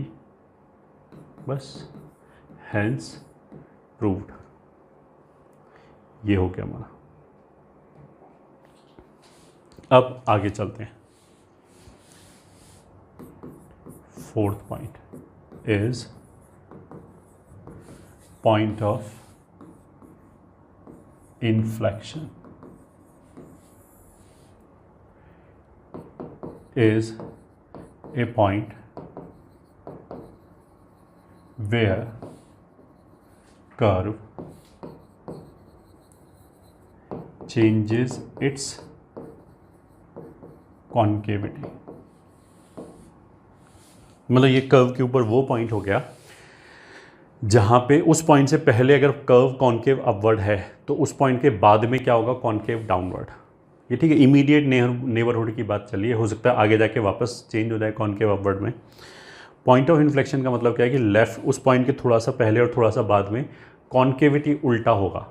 बस hence proved। ये हो गया हमारा। अब आगे चलते हैं। Fourth point is point of inflection is a point where curve changes its concavity। मतलब ये कर्व के ऊपर वो पॉइंट हो गया जहाँ पे उस पॉइंट से पहले अगर कर्व कॉन्केव अपवर्ड है तो उस पॉइंट के बाद में क्या होगा, कॉन्केव डाउनवर्ड। ये ठीक है, इमीडिएट नेबरहुड की बात चली है, हो सकता है आगे जाके वापस चेंज हो जाए कॉन्केव अपवर्ड में। पॉइंट ऑफ इन्फ्लेक्शन का मतलब क्या है कि लेफ्ट उस पॉइंट के थोड़ा सा पहले और थोड़ा सा बाद में कॉन्केविटी उल्टा होगा,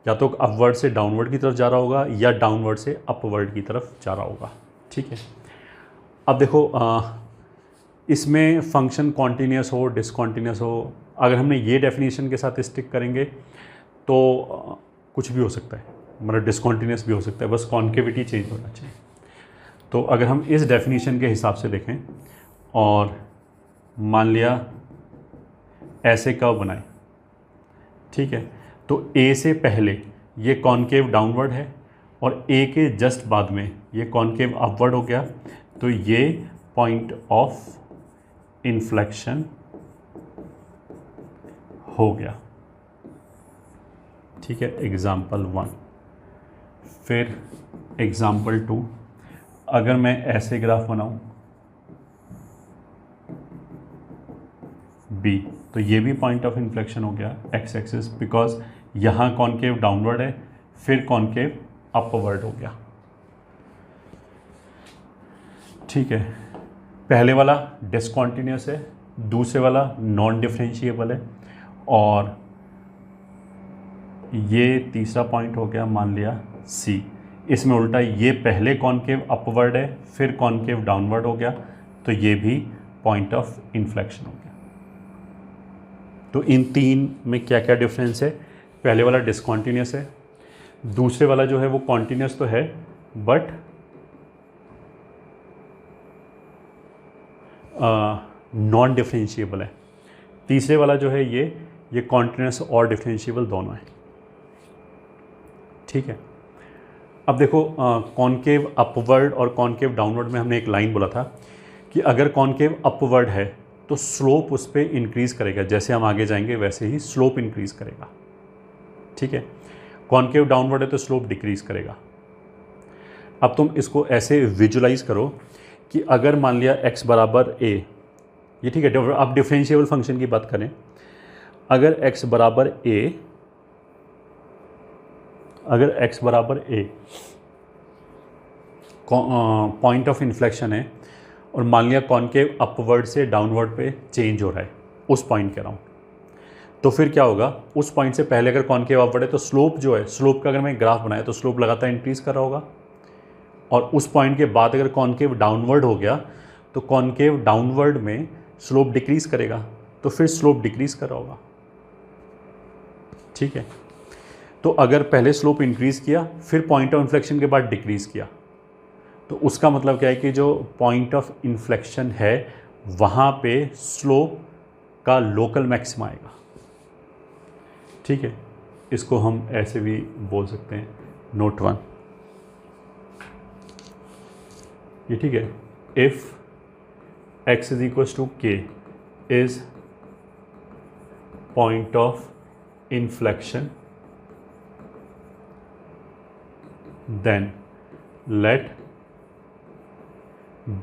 या तो अपवर्ड से डाउनवर्ड की तरफ जा रहा होगा या डाउनवर्ड से अपवर्ड की तरफ जा रहा होगा। ठीक है, अब देखो इसमें फंक्शन कॉन्टीन्यूस हो डिसकॉन्टीन्यूस हो, अगर हमने ये डेफिनेशन के साथ स्टिक करेंगे तो कुछ भी हो सकता है, मतलब डिसकॉन्टीन्यूस भी हो सकता है, बस कॉन्केविटी चेंज होना चाहिए। तो अगर हम इस डेफिनेशन के हिसाब से देखें और मान लिया ऐसे कर्व बनाए, ठीक है, तो ए से पहले ये कॉन्केव डाउनवर्ड है और ए के जस्ट बाद में ये कॉन्केव अपवर्ड हो गया, तो ये पॉइंट ऑफ इन्फ्लेक्शन हो गया। ठीक है, एग्जाम्पल 1। फिर एग्जाम्पल 2, अगर मैं ऐसे ग्राफ बनाऊं B, तो ये भी पॉइंट ऑफ इन्फ्लेक्शन हो गया एक्स एक्सिस, बिकॉज यहाँ कॉन्केव डाउनवर्ड है, फिर कॉन्केव अपवर्ड हो गया। ठीक है, पहले वाला डिसकॉन्टिन्यूस है, दूसरे वाला नॉन डिफरेंशिएबल है, और ये तीसरा पॉइंट हो गया मान लिया सी। इसमें उल्टा ये पहले कॉन्केव अपवर्ड है, फिर कॉन्केव डाउनवर्ड हो गया, तो ये भी पॉइंट ऑफ इन्फ्लेक्शन हो गया। तो इन तीन में क्या क्या डिफरेंस है? पहले वाला डिसकॉन्टिन्यूस है, दूसरे वाला जो है वो कॉन्टिन्यूस तो है बट नॉन डिफरेंशिएबल है, तीसरे वाला जो है ये कॉन्टिन्यूस और डिफरेंशिएबल दोनों है। ठीक है, अब देखो कॉन्केव अपवर्ड और कॉन्केव डाउनवर्ड में हमने एक लाइन बोला था कि अगर कॉन्केव अपवर्ड है तो स्लोप उस पर इंक्रीज़ करेगा, जैसे हम आगे जाएंगे वैसे ही स्लोप इंक्रीज़ करेगा। ठीक है, कॉन्केव डाउनवर्ड है तो स्लोप डिक्रीज़ करेगा। अब तुम इसको ऐसे विजुलाइज करो कि अगर मान लिया x बराबर a, ये ठीक है, अब डिफरेंशिएबल फंक्शन की बात करें, अगर x बराबर a, पॉइंट ऑफ इन्फ्लेक्शन है और मान लिया कॉन्केव अपवर्ड से डाउनवर्ड पे चेंज हो रहा है उस पॉइंट के अराउंड, तो फिर क्या होगा? उस पॉइंट से पहले अगर कॉन्केव अपवर्ड है तो स्लोप जो है, स्लोप का अगर मैं ग्राफ बनाया तो स्लोप लगातार इंक्रीज कर रहा होगा, और उस पॉइंट के बाद अगर कॉन्केव डाउनवर्ड हो गया तो कॉन्केव डाउनवर्ड में स्लोप डिक्रीज करेगा, तो फिर स्लोप डिक्रीज कर रहा होगा। ठीक है, तो अगर पहले स्लोप इंक्रीज किया फिर पॉइंट ऑफ इन्फ्लेक्शन के बाद डिक्रीज किया, तो उसका मतलब क्या है कि जो पॉइंट ऑफ इन्फ्लेक्शन है वहाँ पे स्लोप का लोकल मैक्सिमा आएगा। ठीक है, इसको हम ऐसे भी बोल सकते हैं, नोट 1 ये। ठीक है, if x is equal to k is point of inflection, then let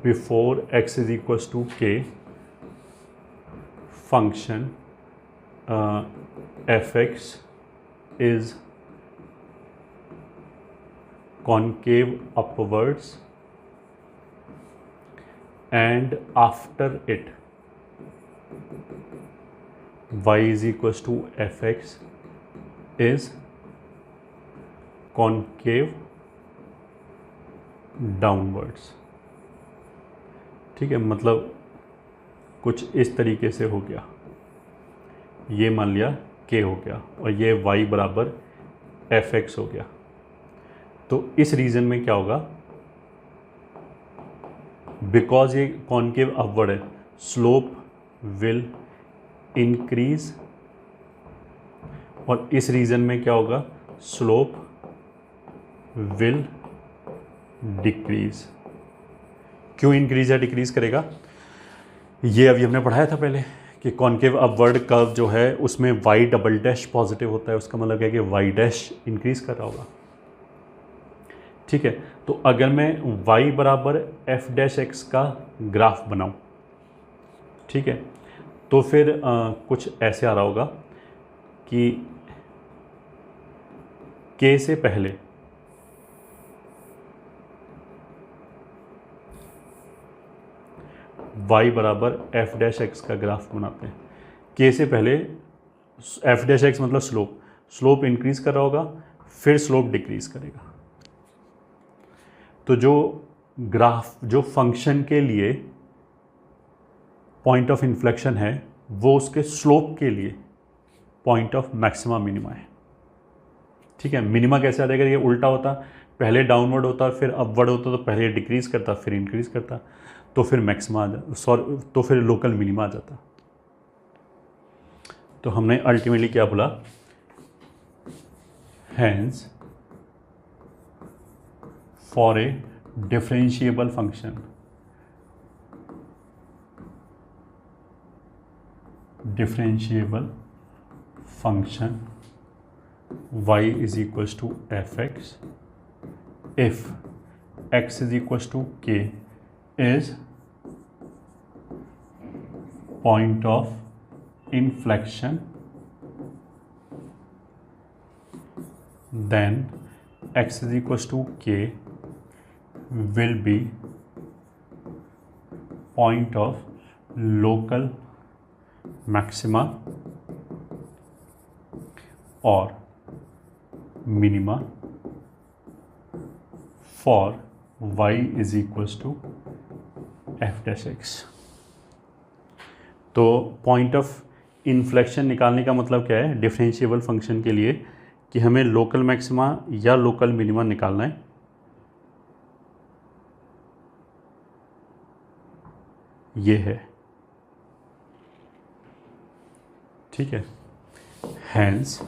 before x is equals to k function fx is concave upwards, and after it y is equals to fx is concave downwards. ठीक है, मतलब कुछ इस तरीके से हो गया, ये मान लिया k हो गया और ये y बराबर fx हो गया। तो इस रीजन में क्या होगा? बिकॉज ये कॉन्केव अपवर्ड है, स्लोप विल इंक्रीज, और इस रीजन में क्या होगा? Slope will decrease. क्यों इंक्रीज या डिक्रीज करेगा? ये अभी हमने पढ़ाया था पहले कि कॉन्केव अपवर्ड कर्व जो है उसमें y डबल डैश पॉजिटिव होता है, उसका मतलब है कि y डैश इंक्रीज कर रहा होगा। ठीक है, तो अगर मैं y बराबर f डैश x का ग्राफ बनाऊं, ठीक है, तो फिर कुछ ऐसे आ रहा होगा कि k से पहले y बराबर f डैश x का ग्राफ बनाते हैं। k से पहले f डैश x मतलब स्लोप इंक्रीज कर रहा होगा, फिर स्लोप डिक्रीज करेगा। तो जो ग्राफ, जो फंक्शन के लिए पॉइंट ऑफ इन्फ्लेक्शन है वो उसके स्लोप के लिए पॉइंट ऑफ मैक्सिमा मिनिमा है। ठीक है, मिनिमा कैसे आ जाएगा? ये उल्टा होता, पहले डाउनवर्ड होता फिर अपवर्ड होता, तो पहले डिक्रीज करता फिर इंक्रीज करता, तो फिर मैक्सिमा तो फिर लोकल मिनिमा आ जाता। तो हमने अल्टीमेटली क्या बोला? Hence for a differentiable function y is equals to fx if x is equals to k is point of inflection, then x is equals to k will be point of local maxima or minima for y is equals to f dash x। तो point of inflection निकालने का मतलब क्या है differentiable function के लिए कि हमें लोकल मैक्सिमा या लोकल मिनिमा निकालना है। ये है, ठीक है। Hence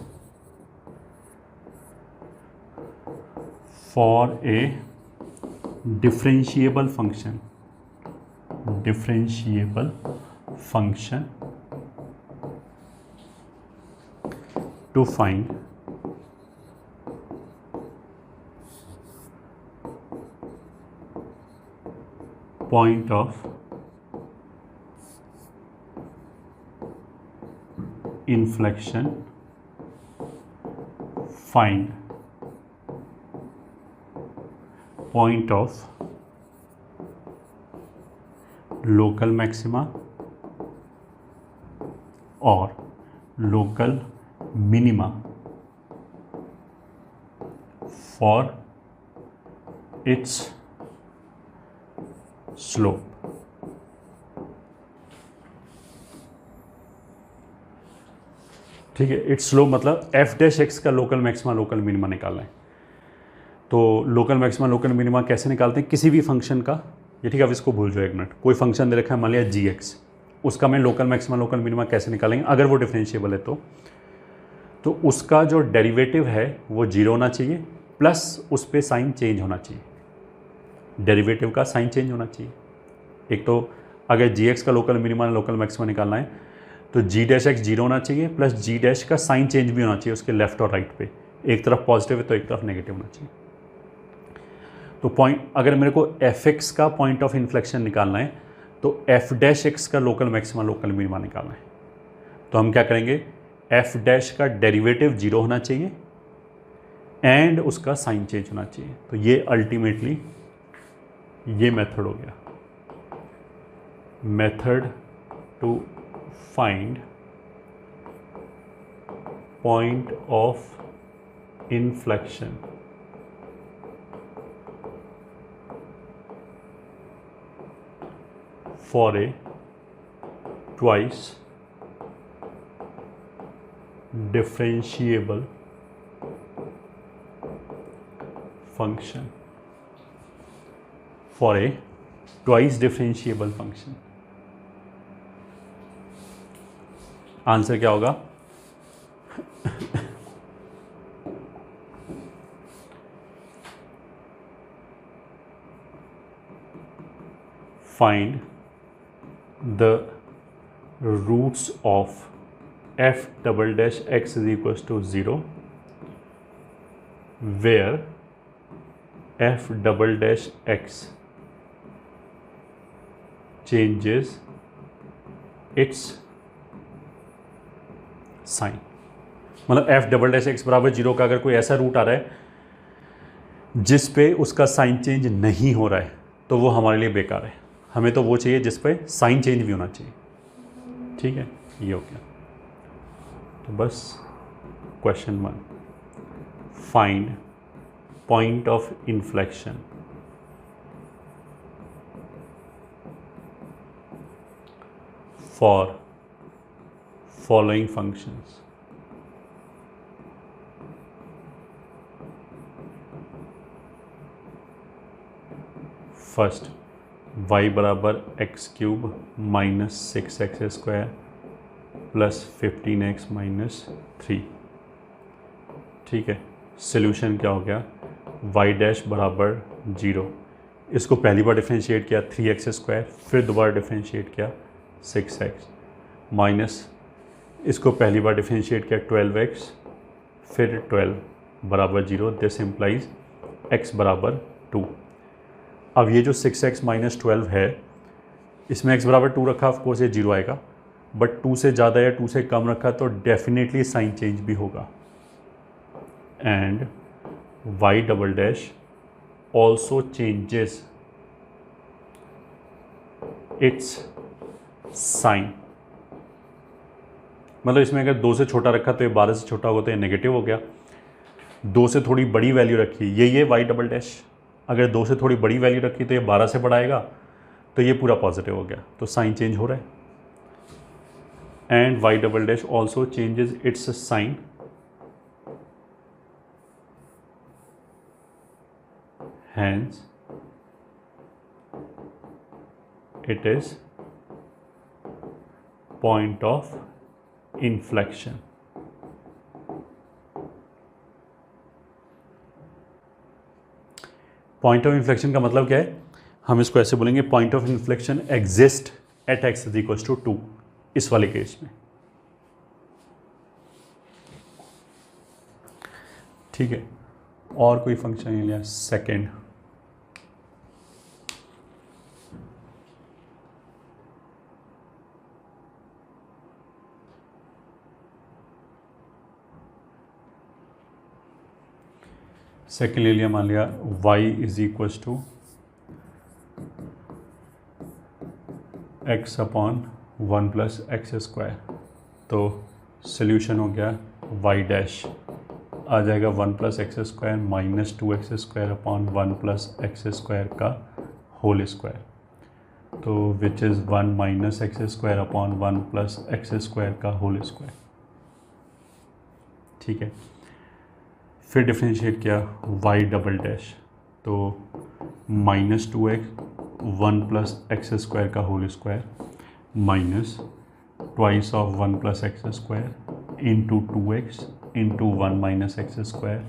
for a differentiable function to find point of inflection, find point of local maxima और local minima for its slope। ठीक है, इट्स स्लोप मतलब एफ डैश एक्स का लोकल मैक्सिमा लोकल मिनिमा निकालना है। तो लोकल मैक्सिमा लोकल मिनिमा कैसे निकालते हैं, किसी भी फंक्शन का, ये ठीक है, अब इसको भूल जाओ एक मिनट। कोई फंक्शन दे रखा है मान लिया जी एक्स, उसका मैं लोकल मैक्सिमा लोकल मिनिमा कैसे निकालेंगे अगर वो डिफरेंशिएबल है तो उसका जो डेरिवेटिव है वो जीरो होना चाहिए प्लस उस पर साइन चेंज होना चाहिए, डेरिवेटिव का साइन चेंज होना चाहिए। एक तो अगर जी एक्स का लोकल मिनिमा लोकल मैक्सिमा निकालना है तो जी डैश एक्स जीरो होना चाहिए प्लस जी डैश का साइन चेंज भी होना चाहिए उसके लेफ्ट और राइट पे, एक तरफ पॉजिटिव है तो एक तरफ नेगेटिव होना चाहिए। तो पॉइंट अगर मेरे को एफ एक्स का पॉइंट ऑफ इन्फ्लेक्शन निकालना है तो एफ डैश एक्स का लोकल मैक्सिमा लोकल मिनिमा निकालना है। तो हम क्या करेंगे, एफ डैश का डेरिवेटिव जीरो होना चाहिए एंड उसका साइन चेंज होना चाहिए। तो ये अल्टीमेटली ये मेथड हो गया, method to find point of inflection for a twice differentiable function for a twice differentiable function। Answer क्या होगा, find the roots of f double dash x is equals to 0 where f double dash x changes its sign. मतलब f double dash x बराबर 0 का अगर कोई ऐसा root आ रहा है जिस पे उसका साइन चेंज नहीं हो रहा है तो वो हमारे लिए बेकार है, हमें तो वो चाहिए जिस पे साइन चेंज भी होना चाहिए। ठीक है, ये हो गया। तो बस question 1, find point of inflection for following functions. First, y बराबर x cube minus 6x square plus 15x minus 3। ठीक है, सोल्यूशन क्या हो गया, y डैश बराबर 0। इसको पहली बार डिफरेंशिएट किया 3x स्क्वायर, फिर दोबारा डिफरेंशिएट किया 6x माइनस इसको पहली बार डिफरेंशिएट किया 12x फिर 12 बराबर 0। दिस इम्प्लाइज x बराबर 2। अब ये जो 6x माइनस 12 है इसमें x बराबर 2 रखा, ऑफ कोर्स ये 0 आएगा। बट 2 से ज़्यादा या 2 से कम रखा तो डेफिनेटली साइन चेंज भी होगा। And y double dash also changes its sign. मतलब इसमें अगर 2 से छोटा रखा तो ये 12 से छोटा होगा तो ये नेगेटिव हो गया। 2 से थोड़ी बड़ी वैल्यू रखी, यही है वाई डबल डैश। अगर 2 से थोड़ी बड़ी वैल्यू रखी तो ये 12 से बढ़ाएगा तो ये पूरा पॉजिटिव हो गया, तो साइन चेंज हो रहा है। And y double dash also changes its sign hence it is point of inflection. Point of inflection का मतलब क्या है, हम इसको ऐसे बोलेंगे, point of inflection exist at x is equal to 2 इस वाले केस में। ठीक है, और कोई फंक्शन लिया सेकेंड। सेकेंड ले लिया, मान लिया y is equals to x upon 1 plus x square. तो सोल्यूशन हो गया y डैश आ जाएगा 1 plus x square minus 2x square upon 1 plus x square का होल स्क्वायर। तो which is 1 minus x square upon 1 plus x square का whole square. ठीक है, फिर डिफ्रेंशिएट किया y डबल डैश, तो minus 2x 1 plus x square का whole square minus twice of 1 plus x square into 2x into 1 minus x square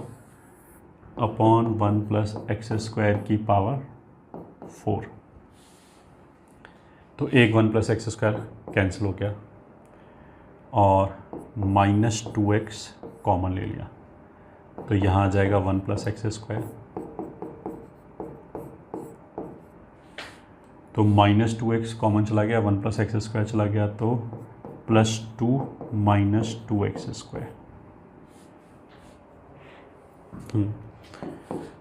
upon 1 plus x square की power 4। तो एक 1 प्लस एक्स स्क्वायर कैंसिल हो गया और minus 2x common ले लिया, तो यहाँ आ जाएगा 1 प्लस एक्स स्क्वायर। तो माइनस 2x कॉमन चला गया, 1 प्लस एक्स स्क्वायर चला गया, तो plus 2 minus 2x square.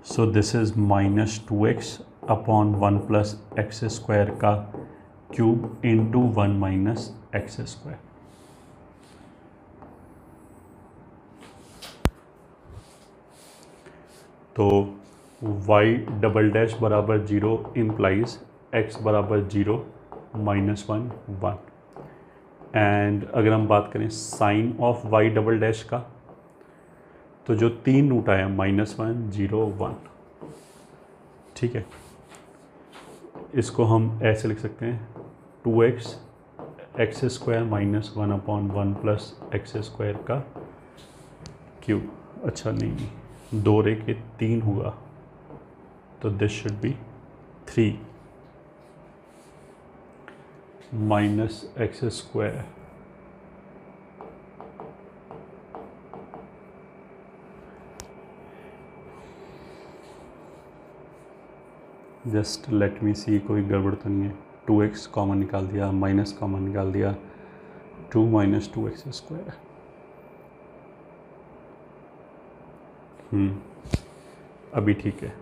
So this is minus 2x upon 1 plus x square का cube into 1 minus x square. तो y डबल डैश बराबर 0 इम्प्लाइज x बराबर 0 माइनस 1 1। एंड अगर हम बात करें sign of y double dash का, तो जो 3 रूट आया माइनस 1 0 1। ठीक है, इसको हम ऐसे लिख सकते हैं 2x x square minus 1 upon 1 plus x square का क्यूब। अच्छा नहीं, 2 रे के 3 होगा, तो this should be 3 minus x square just let me see, कोई गड़बड़ तो नहीं है। 2x कॉमन निकाल दिया, माइनस कॉमन निकाल दिया, 2 माइनस 2x स्क्वायर। अभी ठीक है।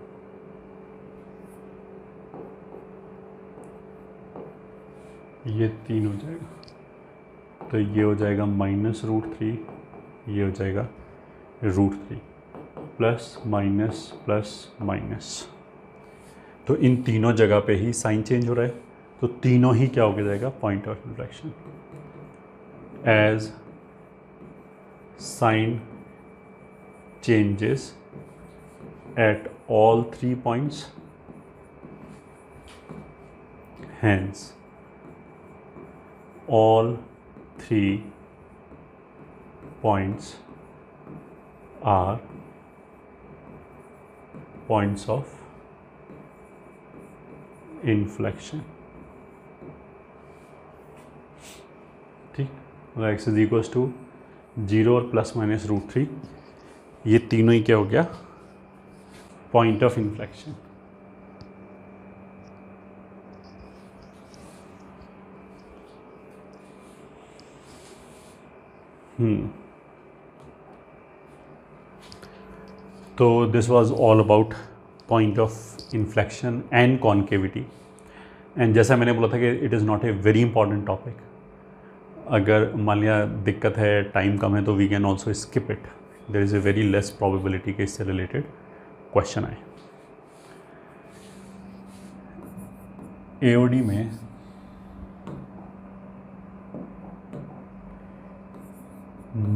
ये 3 हो जाएगा, तो ये हो जाएगा माइनस √3, ये हो जाएगा √3 प्लस माइनस प्लस माइनस। तो इन तीनों जगह पे ही साइन चेंज हो रहा है, तो तीनों ही क्या हो जाएगा, point of inflection. As sign changes at all 3 points, hence all 3 points are points of inflection। ठीक, x इज इक्वल्स टू 0 और प्लस माइनस √3, ये तीनों ही क्या हो गया, पॉइंट ऑफ इन्फ्लेक्शन। तो this was all about point of inflection and concavity. And जैसा मैंने बोला था कि it is not a very important topic. अगर मान लिया दिक्कत है, टाइम कम है, तो we can also skip it. There is a very less probability कि इससे रिलेटेड क्वेश्चन आए। एओडी में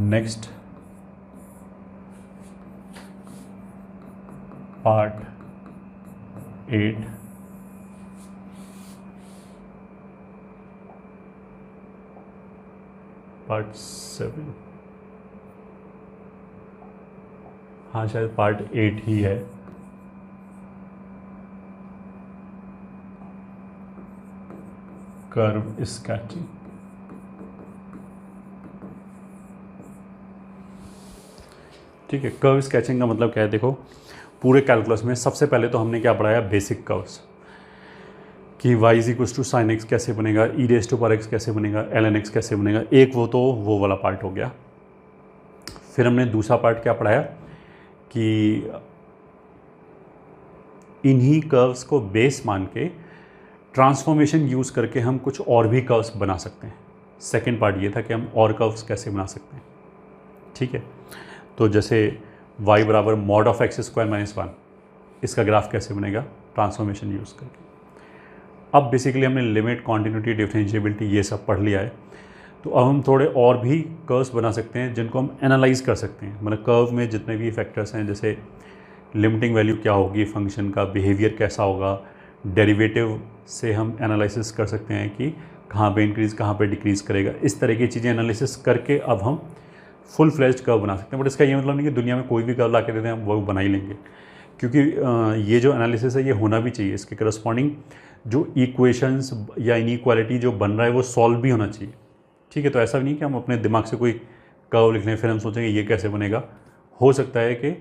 नेक्स्ट पार्ट 8 पार्ट 7, हाँ शायद पार्ट 8 ही है। Curve sketching. ठीक है, कर्व स्केचिंग का मतलब क्या है? देखो, पूरे कैलकुलस में सबसे पहले तो हमने क्या पढ़ाया? बेसिक कर्व्स, कि y is equal to sine x कैसे बनेगा, e raise to power x कैसे बनेगा, ln x कैसे बनेगा। एक वो वाला पार्ट हो गया। फिर हमने दूसरा पार्ट क्या पढ़ाया कि इन्हीं कर्व्स को बेस मान के ट्रांसफॉर्मेशन यूज़ करके हम कुछ और भी कर्व्स बना सकते हैं। सेकेंड पार्ट ये था कि हम और कर्व्स कैसे बना सकते हैं। ठीक है, तो जैसे y बराबर mod of x square minus 1, इसका ग्राफ कैसे बनेगा? ट्रांसफॉर्मेशन यूज़ करके। अब बेसिकली हमने लिमिट, कॉन्टिन्यूटी, डिफरेंशिएबिलिटी ये सब पढ़ लिया है। तो अब हम थोड़े और भी कर्व्स बना सकते हैं जिनको हम एनालाइज कर सकते हैं। मतलब कर्व में जितने भी फैक्टर्स हैं, जैसे लिमिटिंग वैल्यू क्या होगी, फंक्शन का बिहेवियर कैसा होगा, डेरिवेटिव से हम एनालिसिस कर सकते हैं कि कहाँ पे इंक्रीज़, कहाँ पे डिक्रीज़ करेगा। इस तरह की चीज़ें एनालिसिस करके अब हम फुल फ्लेज्ड कर्व बना सकते हैं। बट इसका ये मतलब नहीं कि दुनिया में कोई भी कर्व ला के देते हैं हम वो बना ही लेंगे, क्योंकि ये जो एनालिसिस है ये होना भी चाहिए। इसके करस्पॉन्डिंग जो इक्वेशंस या इनइक्वालिटी जो बन रहा है वो सॉल्व भी होना चाहिए। ठीक है, तो ऐसा भी नहीं कि हम अपने दिमाग से कोई कर्व लिख लें फिर हम सोचेंगे ये कैसे बनेगा। हो सकता है कि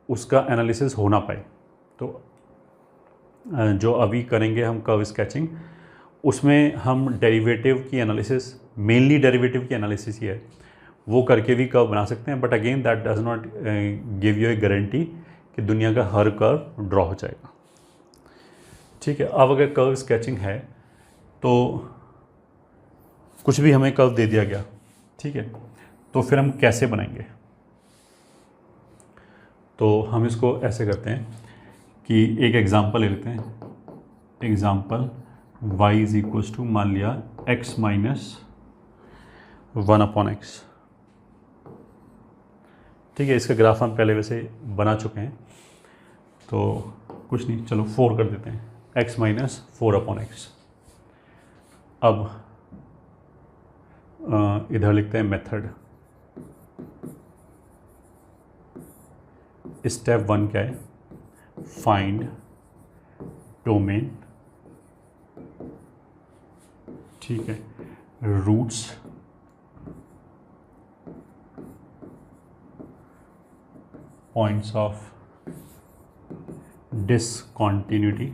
उसका एनालिसिस हो ना पाए। तो जो अभी करेंगे हम कर्व स्केचिंग, उसमें हम डेरिवेटिव की एनालिसिस, मेनली डेरिवेटिव की एनालिसिस ही है, वो करके भी कर्व बना सकते हैं। But again that does not give U A guarantee कि दुनिया का हर कर्व ड्रॉ हो जाएगा। ठीक है, अब अगर कर्व स्केचिंग है तो कुछ भी हमें कर्व दे दिया गया, ठीक है, तो फिर हम कैसे बनाएंगे? तो हम इसको ऐसे करते हैं कि एक एग्जांपल ले लेते हैं। Example y is equal to, मान लिया x माइनस 1/x। ठीक है, इसका ग्राफ हम पहले वैसे बना चुके हैं, तो कुछ नहीं, चलो 4 कर देते हैं, x माइनस 4/x। अब इधर लिखते हैं मेथड। स्टेप 1 क्या है? फाइंड डोमेन, ठीक है, roots, points of discontinuity,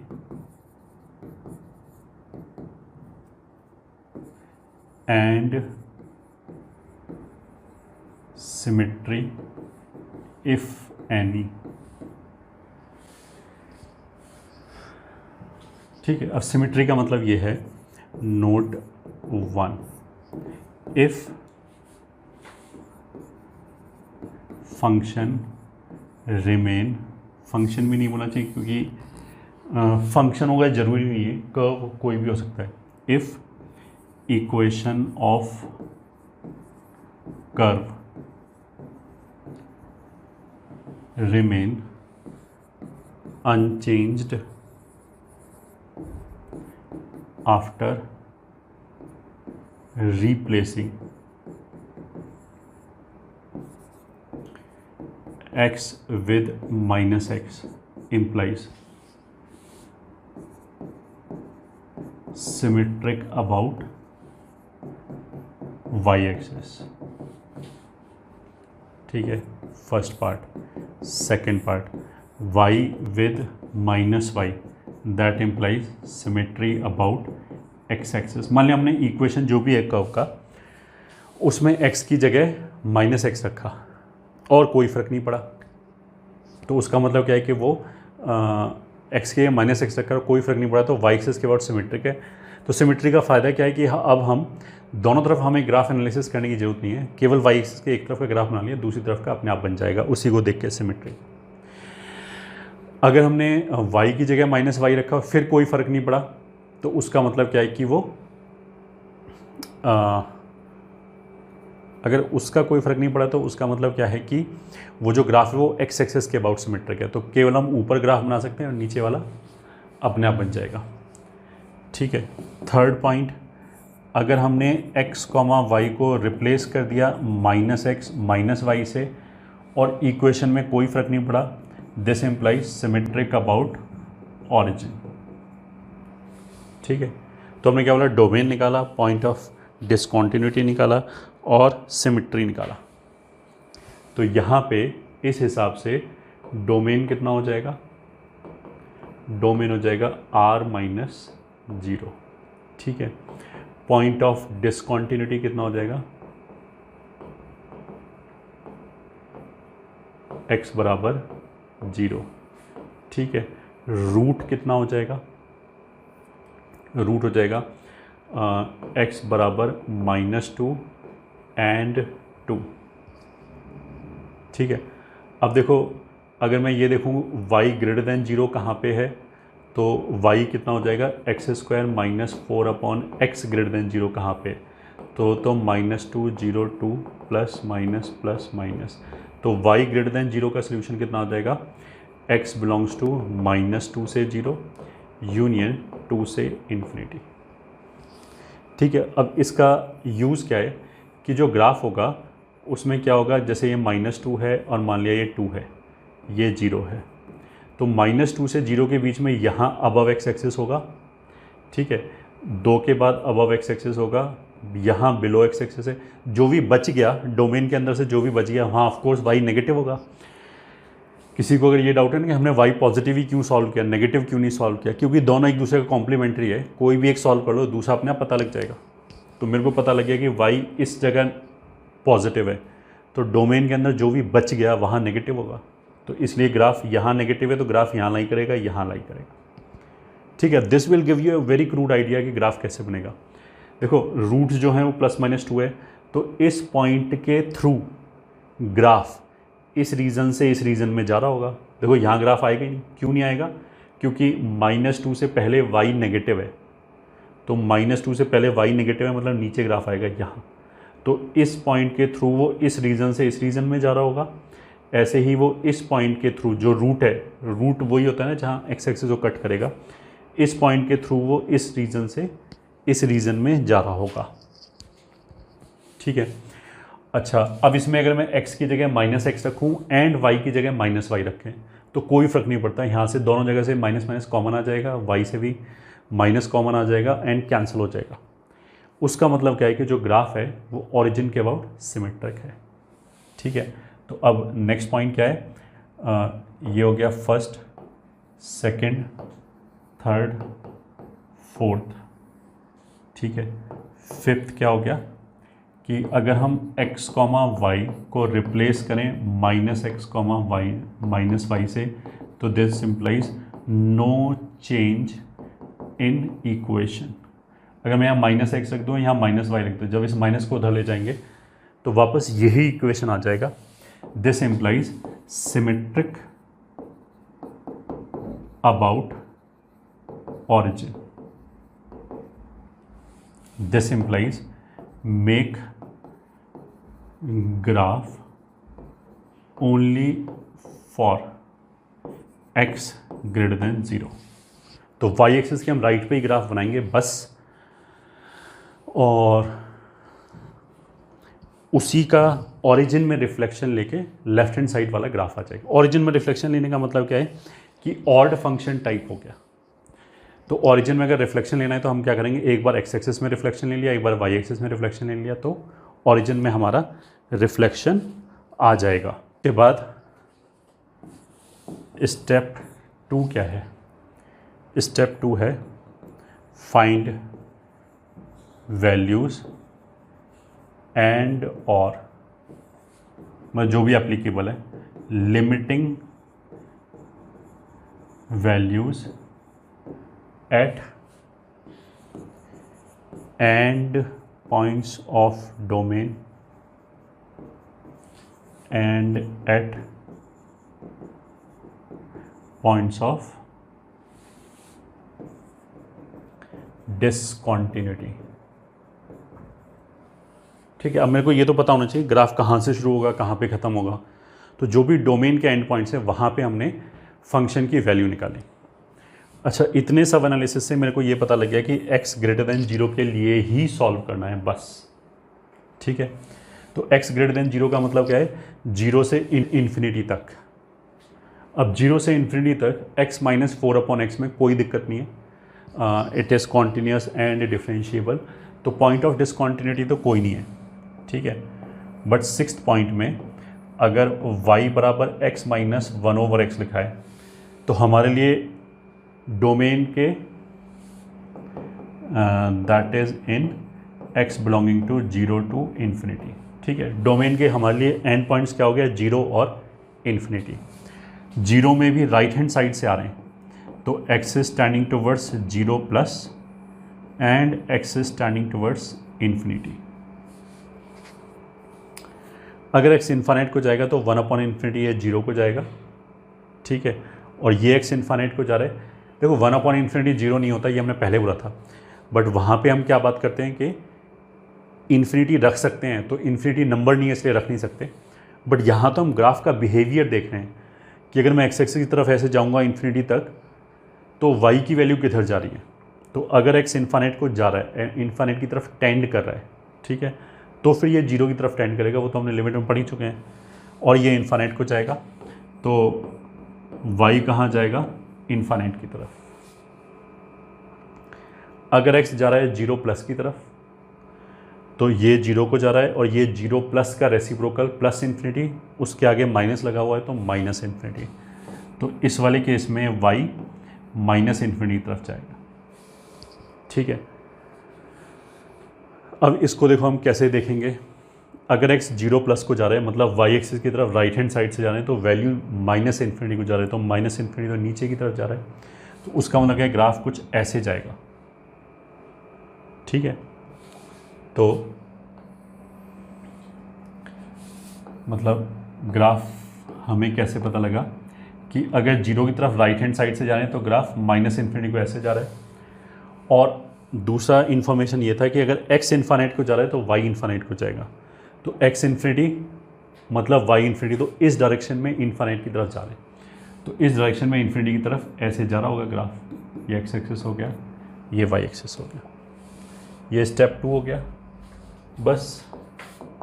and symmetry if any। ठीक है, अब सिमेट्री का मतलब ये है, note 1, if function remain, function भी नहीं बोलना चाहिए क्योंकि फंक्शन होगा ज़रूरी नहीं है, कर्व कोई भी हो सकता है। If equation of curve remain unchanged after replacing x with minus x implies symmetric about y-axis। ठीक है, first part. Second part, y with minus y, that implies symmetry about x axis. मान लिया हमने इक्वेशन जो भी है curve का, उसमें x की जगह -x रखा और कोई फ़र्क नहीं पड़ा, तो उसका मतलब क्या है कि वो x के -x रखा और कोई फ़र्क नहीं पड़ा, तो y एक्सिस के अबाउट सिमेट्रिक है। तो सिमेट्री का फ़ायदा क्या है कि अब हम दोनों तरफ हमें ग्राफ एनालिसिस करने की ज़रूरत नहीं है, केवल y एक्सिस के एक तरफ का ग्राफ बना लिया, दूसरी तरफ का अपने आप बन जाएगा, उसी को देख के सिमेट्री। अगर हमने y की जगह -y रखा फिर कोई फ़र्क नहीं पड़ा, तो उसका मतलब क्या है कि वो अगर उसका कोई फ़र्क नहीं पड़ा तो उसका मतलब क्या है कि वो जो ग्राफ है वो x एक्सिस के अबाउट सिमेट्रिक है, तो केवल हम ऊपर ग्राफ बना सकते हैं और नीचे वाला अपने आप बन जाएगा। ठीक है। थर्ड पॉइंट, अगर हमने x, y को रिप्लेस कर दिया -x -y से और इक्वेशन में कोई फ़र्क नहीं पड़ा, this implies symmetric about origin. ठीक है, तो हमने क्या बोला, डोमेन निकाला, पॉइंट ऑफ डिसकॉन्टिन्यूटी निकाला और सिमेट्री निकाला। तो यहाँ पे इस हिसाब से डोमेन कितना हो जाएगा, डोमेन हो जाएगा r-0। ठीक है, पॉइंट ऑफ डिसकॉन्टिन्यूटी कितना हो जाएगा, x बराबर 0। ठीक है, रूट कितना हो जाएगा, रूट हो जाएगा x बराबर -2 एंड 2। ठीक है, अब देखो अगर मैं ये देखूँ y ग्रेटर देन 0 कहाँ पे है, तो y कितना हो जाएगा x² -4 upon x greater than 0 कहाँ पे, तो -2 0 2 प्लस माइनस प्लस माइनस, तो y ग्रेटर देन 0 का सोल्यूशन कितना हो जाएगा, x बिलोंग्स टू -2 से 0 यूनियन 2 से इन्फिनिटी। ठीक है, अब इसका यूज़ क्या है कि जो ग्राफ होगा उसमें क्या होगा, जैसे ये -2 है और मान लिया ये 2 है, ये 0 है, तो -2 से 0 के बीच में यहाँ अबव x एक्सिस होगा। ठीक है, 2 के बाद अबव x एक्सिस होगा, यहाँ बिलो x एक्सिस है, जो भी बच गया डोमेन के अंदर से जो भी बच गया वहाँ ऑफ कोर्स y नेगेटिव होगा। किसी को अगर ये डाउट है ना कि हमने y पॉजिटिव ही क्यों सॉल्व किया, नेगेटिव क्यों नहीं सॉल्व किया, क्योंकि दोनों एक दूसरे का कॉम्प्लीमेंट्री है, कोई भी एक सॉल्व कर लो दूसरा अपने आप पता लग जाएगा। तो मेरे को पता लग गया कि y इस जगह पॉजिटिव है, तो डोमेन के अंदर जो भी बच गया वहाँ नेगेटिव होगा, तो इसलिए ग्राफ यहाँ नेगेटिव है तो ग्राफ यहाँ लाई करेगा, यहाँ लाई करेगा। ठीक है, this will give you a very crude idea कि ग्राफ कैसे बनेगा। देखो रूट जो है वो +-2 है, तो इस पॉइंट के थ्रू ग्राफ इस रीजन से इस रीजन में जा रहा होगा। देखो यहाँ ग्राफ आएगा ही नहीं, क्यों नहीं आएगा, क्योंकि -2 से पहले y नेगेटिव है, तो -2 से पहले y नेगेटिव है मतलब नीचे ग्राफ आएगा यहाँ, तो इस पॉइंट के थ्रू वो इस रीजन से इस रीजन में जा रहा होगा। ऐसे ही वो इस पॉइंट के थ्रू जो रूट है, रूट वही होता है ना जहाँ x एक्सिस को कट करेगा, इस पॉइंट के थ्रू वो इस रीजन से इस रीजन में जा रहा होगा। ठीक है, अच्छा अब इसमें अगर मैं x की जगह -x रखूँ एंड y की जगह -y रखें तो कोई फ़र्क नहीं पड़ता, यहाँ से दोनों जगह से माइनस कॉमन आ जाएगा, y से भी माइनस कॉमन आ जाएगा एंड कैंसिल हो जाएगा। उसका मतलब क्या है कि जो ग्राफ है वो ओरिजिन के अबाउट सिमेट्रिक है। ठीक है, तो अब नेक्स्ट पॉइंट क्या है, ये हो गया फर्स्ट, सेकंड, थर्ड, फोर्थ। ठीक है, फिफ्थ क्या हो गया कि अगर हम x, y को रिप्लेस करें -x, y से, तो this implies no change in equation. अगर मैं यहाँ -x रख दूँ, यहाँ -y रख दूँ, जब इस माइनस को उधर ले जाएंगे तो वापस यही इक्वेशन आ जाएगा। This implies symmetric about origin. This implies make graph only for x greater than 0. तो y एक्सिस के हम राइट पे ही ग्राफ बनाएंगे बस, और उसी का ओरिजिन में रिफ्लेक्शन लेके लेफ्ट हैंड साइड वाला ग्राफ आ जाएगा। ओरिजिन में रिफ्लेक्शन लेने का मतलब क्या है कि ऑड फंक्शन टाइप हो गया। तो ओरिजिन में अगर रिफ्लेक्शन लेना है तो हम क्या करेंगे, एक बार एक्स एक्सिस में रिफ्लेक्शन ले लिया, एक बार वाई एक्सिस में रिफ्लेक्शन ले लिया, तो ओरिजिन में हमारा रिफ्लेक्शन आ जाएगा। के बाद स्टेप 2 क्या है, स्टेप 2 है फाइंड वैल्यूज एंड और मतलब जो भी एप्लीकेबल है, limiting values at end points of domain and at points of discontinuity. ठीक है, अब मेरे को ये तो पता होना चाहिए ग्राफ कहाँ से शुरू होगा, कहाँ पे ख़त्म होगा। तो जो भी डोमेन के एंड पॉइंट्स है वहाँ पे हमने फंक्शन की वैल्यू निकाली। अच्छा, इतने सब एनालिसिस से मेरे को ये पता लग गया कि x ग्रेटर देन 0 के लिए ही सॉल्व करना है बस। ठीक है, तो x ग्रेटर देन 0 का मतलब क्या है, 0 से इन्फिनिटी तक। अब 0 से इन्फिनिटी तक x माइनस 4/x में कोई दिक्कत नहीं है, it is continuous and differentiable, तो पॉइंट ऑफ डिसकॉन्टिन्यूटी तो कोई नहीं है। ठीक है, बट 6th पॉइंट में अगर y बराबर x माइनस 1/x लिखा है तो हमारे लिए डोमेन के that is in x belonging to 0 to infinity. ठीक है, डोमेन के हमारे लिए एंड पॉइंट्स क्या हो गया, 0 और इन्फिनिटी। 0 में भी राइट हैंड साइड से आ रहे हैं, तो x is standing towards 0 plus and x is standing towards infinity. अगर x इन्फानेट को जाएगा तो 1/इन्फिनिटी ये 0 को जाएगा। ठीक है, और ये x इन्फानेट को जा रहा है। देखो 1/इन्फिनिटी 0 नहीं होता, ये हमने पहले बोला था, बट वहाँ पे हम क्या बात करते हैं कि इन्फिनिटी रख सकते हैं, तो इन्फिनिटी नंबर नहीं है इसलिए रख नहीं सकते। बट यहाँ तो हम ग्राफ का बिहेवियर देख रहे हैं कि अगर मैं x एक्सिस की तरफ ऐसे जाऊँगा इन्फिनिटी तक तो y की वैल्यू किधर जा रही है। तो अगर x इन्फानेट को जा रहा है, इन्फानेट की तरफ टेंड कर रहा है, ठीक है, तो फिर ये 0 की तरफ टेंड करेगा, वो तो हमने लिमिट में पढ़ ही चुके हैं। और ये इन्फानेट को जाएगा, तो y कहाँ जाएगा, इन्फानेट की तरफ। अगर x जा रहा है 0 प्लस की तरफ तो ये 0 को जा रहा है, और ये 0 प्लस का रेसिप्रोकल प्लस इन्फिनिटी, उसके आगे माइनस लगा हुआ है तो माइनस इन्फिनिटी। तो इस वाले केस में y माइनस इन्फिनिटी की तरफ जाएगा। ठीक है, अब इसको देखो हम कैसे देखेंगे। अगर x 0 प्लस को जा रहा है मतलब y एक्सिस की तरफ राइट हैंड साइड से जा रहे हैं, तो वैल्यू माइनस इन्फिनिटी को जा रहा है, तो माइनस इन्फिनिटी तो नीचे की तरफ जा रहा है, तो उसका मतलब क्या, ग्राफ कुछ ऐसे जाएगा। ठीक है, तो मतलब ग्राफ हमें कैसे पता लगा कि अगर 0 की तरफ राइट हैंड साइड से जा रहे हैं तो ग्राफ माइनस इन्फिनिटी को ऐसे जा रहा है। और दूसरा इन्फॉर्मेशन ये था कि अगर x इन्फानेट को जा रहा है तो y इन्फानेट को जाएगा, तो x इन्फिनिटी मतलब y इन्फिनिटी, तो इस डायरेक्शन में इन्फानेट की तरफ जा रहे हैं, तो इस डायरेक्शन में इन्फिनिटी की तरफ ऐसे जा रहा होगा ग्राफ। ये x एक्सिस हो गया, ये y एक्सिस हो गया, ये स्टेप 2 हो गया। बस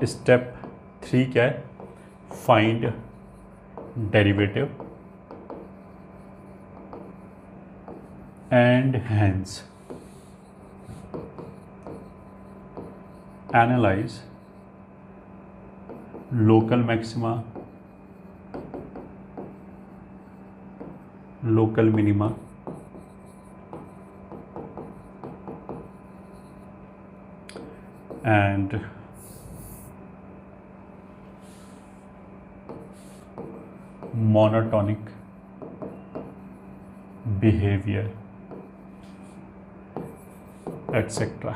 स्टेप 3 क्या है, find derivative and hence analyze local maxima, local minima, and monotonic behavior, etc.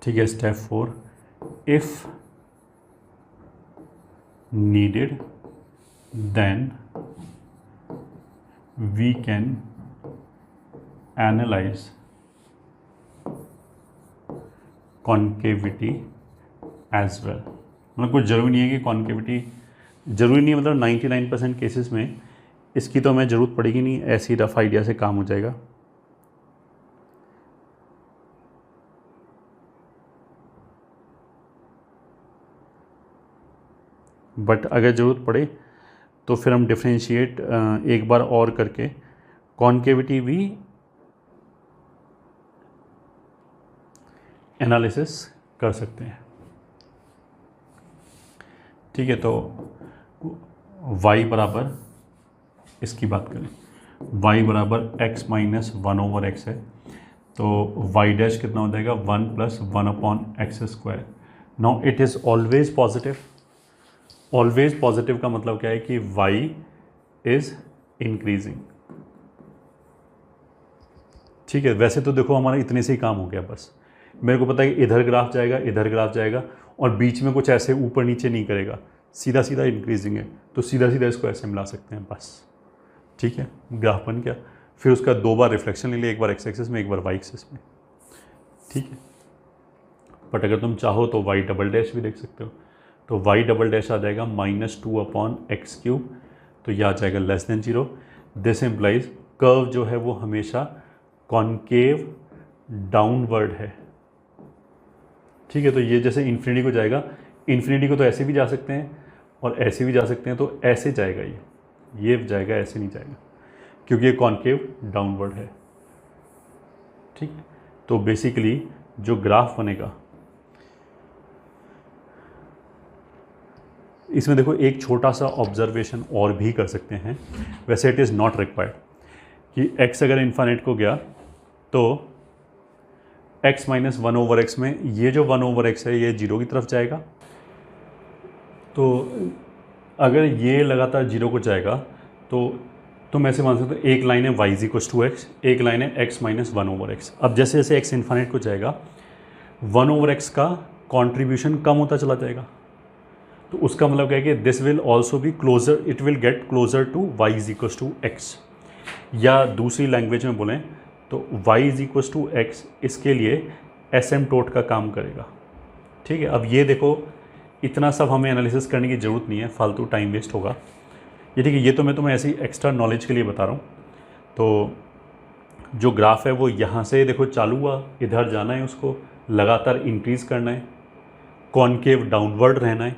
ठीक है, step 4, if needed then we can analyse concavity as well. मतलब कुछ ज़रूरी नहीं है कि कॉन्केविटी ज़रूरी नहीं है, मतलब 99% केसेस में इसकी तो हमें ज़रूरत पड़ेगी नहीं, ऐसी रफ आइडिया से काम हो जाएगा। बट अगर ज़रूरत पड़े तो फिर हम डिफ्रेंशिएट एक बार और करके कॉन्केविटी भी एनालिसिस कर सकते हैं। ठीक है, तो y बराबर, इसकी बात करें, y बराबर x माइनस 1/x है, तो y डैश कितना हो जाएगा, 1 + 1/x²। Now it is always positive. Always positive का मतलब क्या है कि y इज इंक्रीजिंग। ठीक है, वैसे तो देखो हमारा इतने से ही काम हो गया, बस मेरे को पता है कि इधर ग्राफ जाएगा, इधर ग्राफ जाएगा, और बीच में कुछ ऐसे ऊपर नीचे नहीं करेगा, सीधा सीधा इंक्रीजिंग है, तो सीधा सीधा इसको ऐसे मिला सकते हैं बस। ठीक है, ग्राफ बन गया। फिर उसका 2 बार रिफ्लेक्शन ले लिया, एक बार एक्स एक्सिस में, एक बार वाई एक्सिस में। ठीक है, बट अगर तुम चाहो तो वाई डबल डैश भी देख सकते हो। तो वाई डबल डैश आ जाएगा -2/x³, तो यह आ जाएगा <0। दिस इम्प्लाइज कर्व जो है वो हमेशा कॉन्केव डाउनवर्ड है। ठीक है, तो ये जैसे इन्फिनिटी को जाएगा, इन्फिनिटी को तो ऐसे भी जा सकते हैं और ऐसे भी जा सकते हैं, तो ऐसे जाएगा ये जाएगा, ऐसे नहीं जाएगा, क्योंकि ये कॉन्केव डाउनवर्ड है। ठीक, तो बेसिकली जो ग्राफ बनेगा, इसमें देखो एक छोटा सा ऑब्जर्वेशन और भी कर सकते हैं, वैसे इट इज़ नॉट रिक्वायर्ड, कि x अगर इन्फाइनाइट को गया तो x - 1/x में ये जो 1/x है ये 0 की तरफ जाएगा। तो अगर ये लगातार 0 को जाएगा तो तुम ऐसे मान सकते हो, एक लाइन है y = x, एक लाइन है x - 1/x। अब जैसे जैसे x इन्फाइनाइट को जाएगा 1/x का कॉन्ट्रीब्यूशन कम होता चला जाएगा, तो उसका मतलब क्या है कि this will also be closer, it will get closer to y = x, या दूसरी लैंग्वेज में बोलें तो y = x इसके लिए एसिम्पटोट का काम करेगा। ठीक है, अब ये देखो इतना सब हमें एनालिसिस करने की ज़रूरत नहीं है, फालतू टाइम वेस्ट होगा ये। ठीक है, ये तो मैं तुम्हें ऐसी एक्स्ट्रा नॉलेज के लिए बता रहा हूँ। तो जो ग्राफ है वो यहाँ से देखो चालू हुआ, इधर जाना है, उसको लगातार इंक्रीज़ करना है, कॉन्केव डाउनवर्ड रहना है,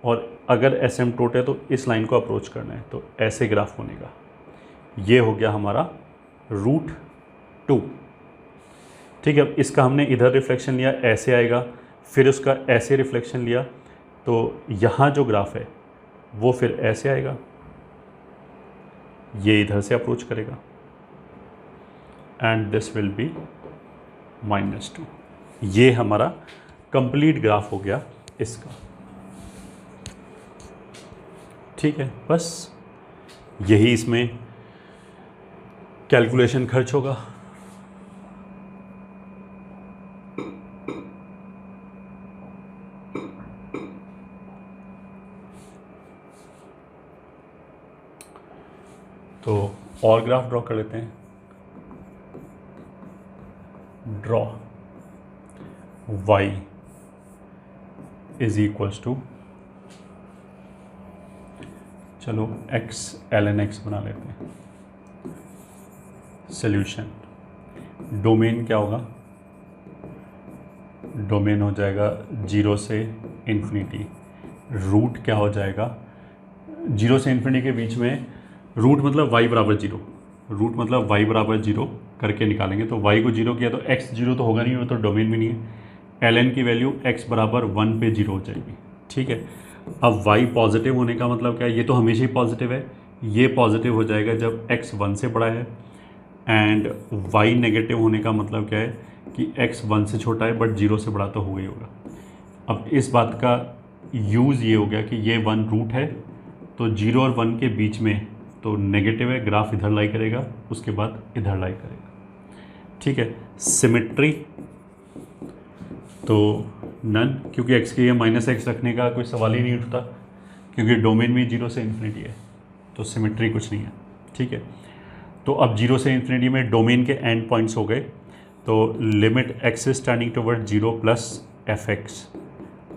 और अगर एसिम्पटोट है तो इस लाइन को अप्रोच करना है, तो ऐसे ग्राफ बनेगा। ये हो गया हमारा √2। ठीक है, अब इसका हमने इधर रिफ्लेक्शन लिया, ऐसे आएगा, फिर उसका ऐसे रिफ्लेक्शन लिया, तो यहाँ जो ग्राफ है वो फिर ऐसे आएगा, ये इधर से अप्रोच करेगा, एंड दिस विल बी -2। ये हमारा कंप्लीट ग्राफ हो गया इसका। ठीक है, बस यही इसमें कैलकुलेशन खर्च होगा। तो और ग्राफ ड्रॉ कर लेते हैं। ड्रॉ y = चलो x ln x बना लेते हैं। सॉल्यूशन, डोमेन क्या होगा, डोमेन हो जाएगा 0 से इन्फिनिटी। रूट क्या हो जाएगा, 0 से इन्फिनिटी के बीच में रूट मतलब y = 0, रूट मतलब y = 0 करके निकालेंगे। तो y को 0 किया तो x 0 तो होगा नहीं, वो तो डोमेन भी नहीं है। ln की वैल्यू x = 1 पे 0 हो जाएगी। ठीक है, अब y पॉजिटिव होने का मतलब क्या है, ये तो हमेशा ही पॉजिटिव है, ये पॉजिटिव हो जाएगा जब x 1 से बड़ा है, एंड y नेगेटिव होने का मतलब क्या है कि x 1 से छोटा है बट 0 से बड़ा तो हो ही होगा। अब इस बात का यूज़ ये हो गया कि ये 1 रूट है, तो 0 और 1 के बीच में तो नेगेटिव है, ग्राफ इधर लाई करेगा, उसके बाद इधर लाई करेगा। ठीक है, सिमेट्री तो नन, क्योंकि x के लिए -x रखने का कोई सवाल ही नहीं उठता, क्योंकि डोमेन में 0 से इन्फिनिटी है, तो सिमेट्री कुछ नहीं है। ठीक है, तो अब 0 से इन्फिनिटी में डोमेन के एंड पॉइंट्स हो गए, तो limit x tending toward 0 + fx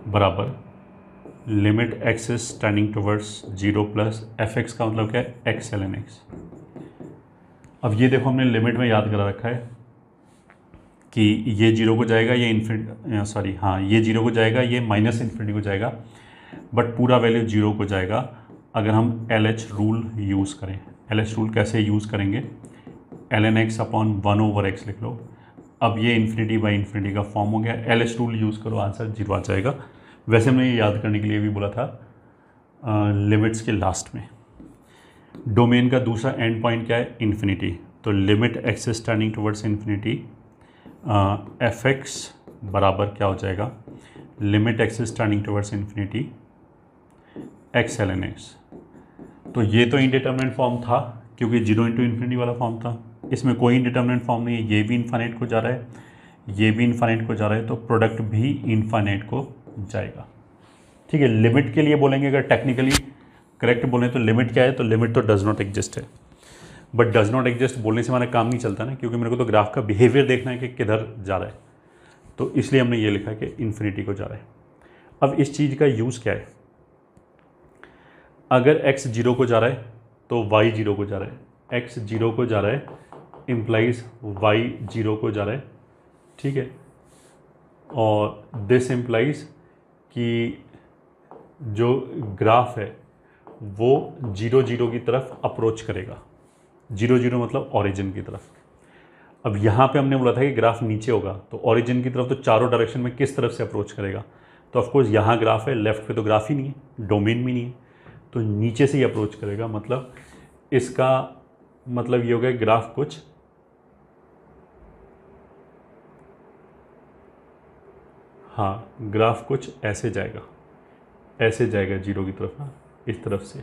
बराबर limit x tending towards 0 + fx का मतलब क्या है, x ln x। अब ये देखो हमने लिमिट में याद करा रखा है कि ये 0 को जाएगा, ये इन्फिनिटी, सॉरी हाँ, ये 0 को जाएगा, ये -इन्फिनिटी को जाएगा, बट पूरा वैल्यू 0 को जाएगा अगर हम LH रूल यूज़ करें। LH रूल कैसे यूज़ करेंगे, ln x / 1/x लिख लो। अब ये इन्फिनिटी बाई इन्फिनिटी का फॉर्म हो गया, LH रूल यूज़ करो, आंसर 0 आ जाएगा। वैसे मैंने ये याद करने के लिए भी बोला था लिमिट्स के लास्ट में। डोमेन का दूसरा एंड पॉइंट क्या है, इन्फिनिटी, तो limit x tending towards infinity fx बराबर क्या हो जाएगा, limit x is turning towards infinity x l n x. तो ये तो इंडिटरमिनेट फॉर्म था क्योंकि 0 इंटू इन्फिनिटी वाला फॉर्म था, इसमें कोई इंडिटरमिनेट फॉर्म नहीं है, ये भी इन्फाइनाइट को जा रहा है, ये भी इन्फाइनाइट को जा रहा है, तो प्रोडक्ट भी इन्फाइनाइट को जाएगा। ठीक है, लिमिट के लिए बोलेंगे, अगर टेक्निकली करेक्ट बोलें तो लिमिट क्या है, तो लिमिट तो डज नॉट एग्जिस्ट है। बट डज नॉट एग्जिस्ट बोलने से हमारा काम नहीं चलता ना, क्योंकि मेरे को तो ग्राफ का बिहेवियर देखना है कि किधर जा रहा है, तो इसलिए हमने ये लिखा है कि इन्फिनिटी को जा रहा है। अब इस चीज़ का यूज़ क्या है, अगर x 0 को जा रहा है तो y 0 को जा रहा है, x 0 को जा रहा है इम्प्लाइज y 0 को जा रहा है। ठीक है, और दिस इम्प्लाइज कि जो ग्राफ है वो 0 0 की तरफ अप्रोच करेगा, 0 0 मतलब ओरिजिन की तरफ। अब यहाँ पे हमने बोला था कि ग्राफ नीचे होगा, तो ओरिजिन की तरफ तो चारों डायरेक्शन में किस तरफ से अप्रोच करेगा, तो ऑफकोर्स यहाँ ग्राफ है, लेफ्ट पे तो ग्राफ ही नहीं है, डोमेन भी नहीं है, तो नीचे से ही अप्रोच करेगा। मतलब इसका मतलब ये हो गया ग्राफ कुछ ग्राफ कुछ ऐसे जाएगा, ऐसे जाएगा 0 की तरफ, इस तरफ से,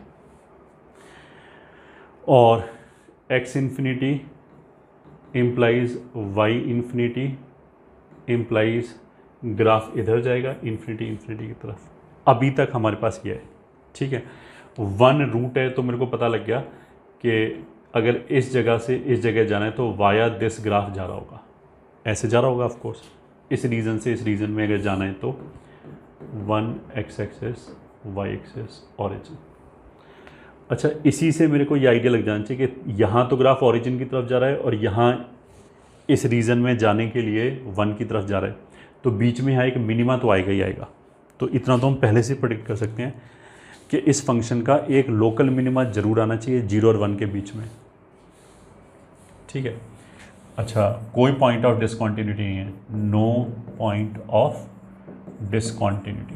और x infinity implies y infinity implies graph इधर जाएगा इन्फिनिटी इन्फिनिटी की तरफ। अभी तक हमारे पास ये है। ठीक है, 1 रूट है, तो मेरे को पता लग गया कि अगर इस जगह से इस जगह जाना है तो वाया दिस ग्राफ जा रहा होगा, ऐसे जा रहा होगा ऑफकोर्स, इस रीजन से इस रीजन में अगर जाना है तो 1 x axis y axis origin. अच्छा, इसी से मेरे को ये आइडिया लग जाना चाहिए कि यहाँ तो ग्राफ ओरिजिन की तरफ जा रहा है और यहाँ इस रीजन में जाने के लिए 1 की तरफ जा रहा है, तो बीच में यहाँ एक मिनिमा तो आएगा ही आएगा। तो इतना तो हम पहले से प्रेडिक्ट कर सकते हैं कि इस फंक्शन का एक लोकल मिनिमा जरूर आना चाहिए 0 और 1 के बीच में। ठीक है, अच्छा, कोई पॉइंट ऑफ डिसकॉन्टिन्यूटी नहीं है, नो पॉइंट ऑफ डिसकॉन्टिन्यूटी।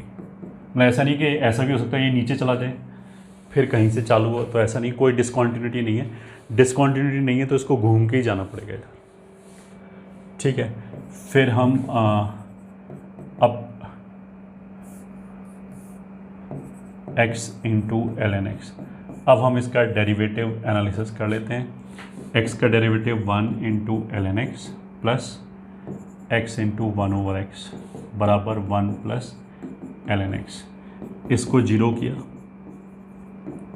मतलब ऐसा नहीं कि ऐसा भी हो सकता है ये नीचे चला जाए फिर कहीं से चालू हो, तो ऐसा नहीं, कोई डिसकॉन्टिन्यूटी नहीं है। डिसकॉन्टिन्यूटी नहीं है तो इसको घूम के ही जाना पड़ेगा इधर। ठीक है, फिर हम अब x into l n x, अब हम इसका डेरिवेटिव एनालिसिस कर लेते हैं। x का derivative 1 into l n x plus x into 1/x बराबर 1 प्लस एल एन एक्स। इसको 0 किया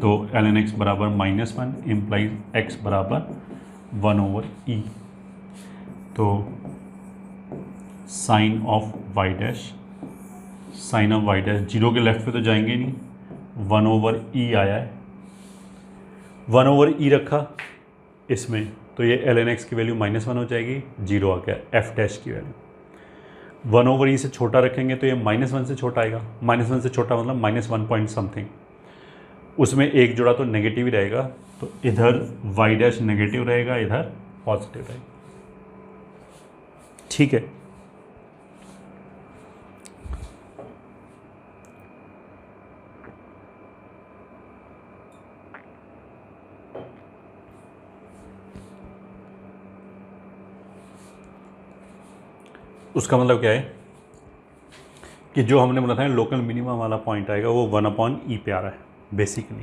तो एल एन एक्स बराबर -1 इम्प्लाइज x बराबर 1/e। तो sign of y dash, sign of y dash 0 के लेफ्ट पे तो जाएंगे नहीं, 1/e आया है, 1/e रखा इसमें, तो ये एल एन एक्स की वैल्यू -1 हो जाएगी, 0 आ गया f डैश की वैल्यू। 1/e से छोटा रखेंगे तो ये -1 से छोटा आएगा, -1 से छोटा मतलब -1 पॉइंट समथिंग, उसमें एक जोड़ा तो नेगेटिव ही रहेगा, तो इधर y डैश नेगेटिव रहेगा, इधर पॉजिटिव रहेगा। ठीक है, उसका मतलब क्या है कि जो हमने बोला था लोकल मिनिमम वाला पॉइंट आएगा वो 1/e पे आ रहा है बेसिकली।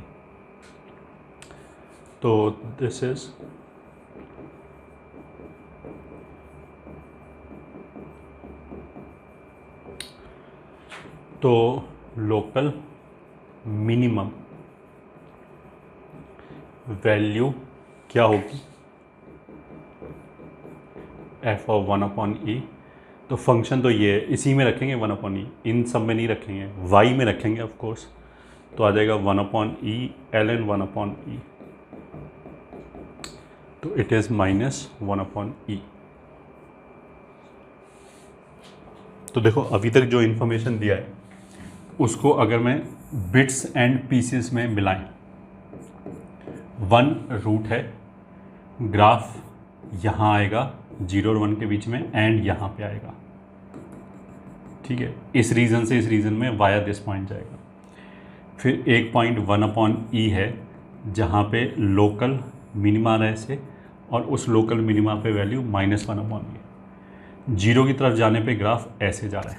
तो दिस इज तो लोकल मिनिमम वैल्यू क्या होगी, f ऑफ 1/e। तो फंक्शन तो ये है, इसी में रखेंगे 1/e, इन सब में नहीं रखेंगे, y में रखेंगे ऑफ कोर्स, तो आ जाएगा 1/e ln 1/e, तो इट इज़ -1/e। तो देखो अभी तक जो इन्फॉर्मेशन दिया है उसको अगर मैं बिट्स एंड पीसेस में मिलाएं, 1 रूट है, ग्राफ यहाँ आएगा 0 और 1 के बीच में, एंड यहाँ पे आएगा। ठीक है, इस रीजन से इस रीजन में वाया दिस पॉइंट जाएगा। फिर एक पॉइंट 1/e है जहाँ पे लोकल मिनिमा आ रहा है ऐसे, और उस लोकल मिनिमा पे वैल्यू -1/e। जीरो की तरफ जाने पे ग्राफ ऐसे जा रहा है,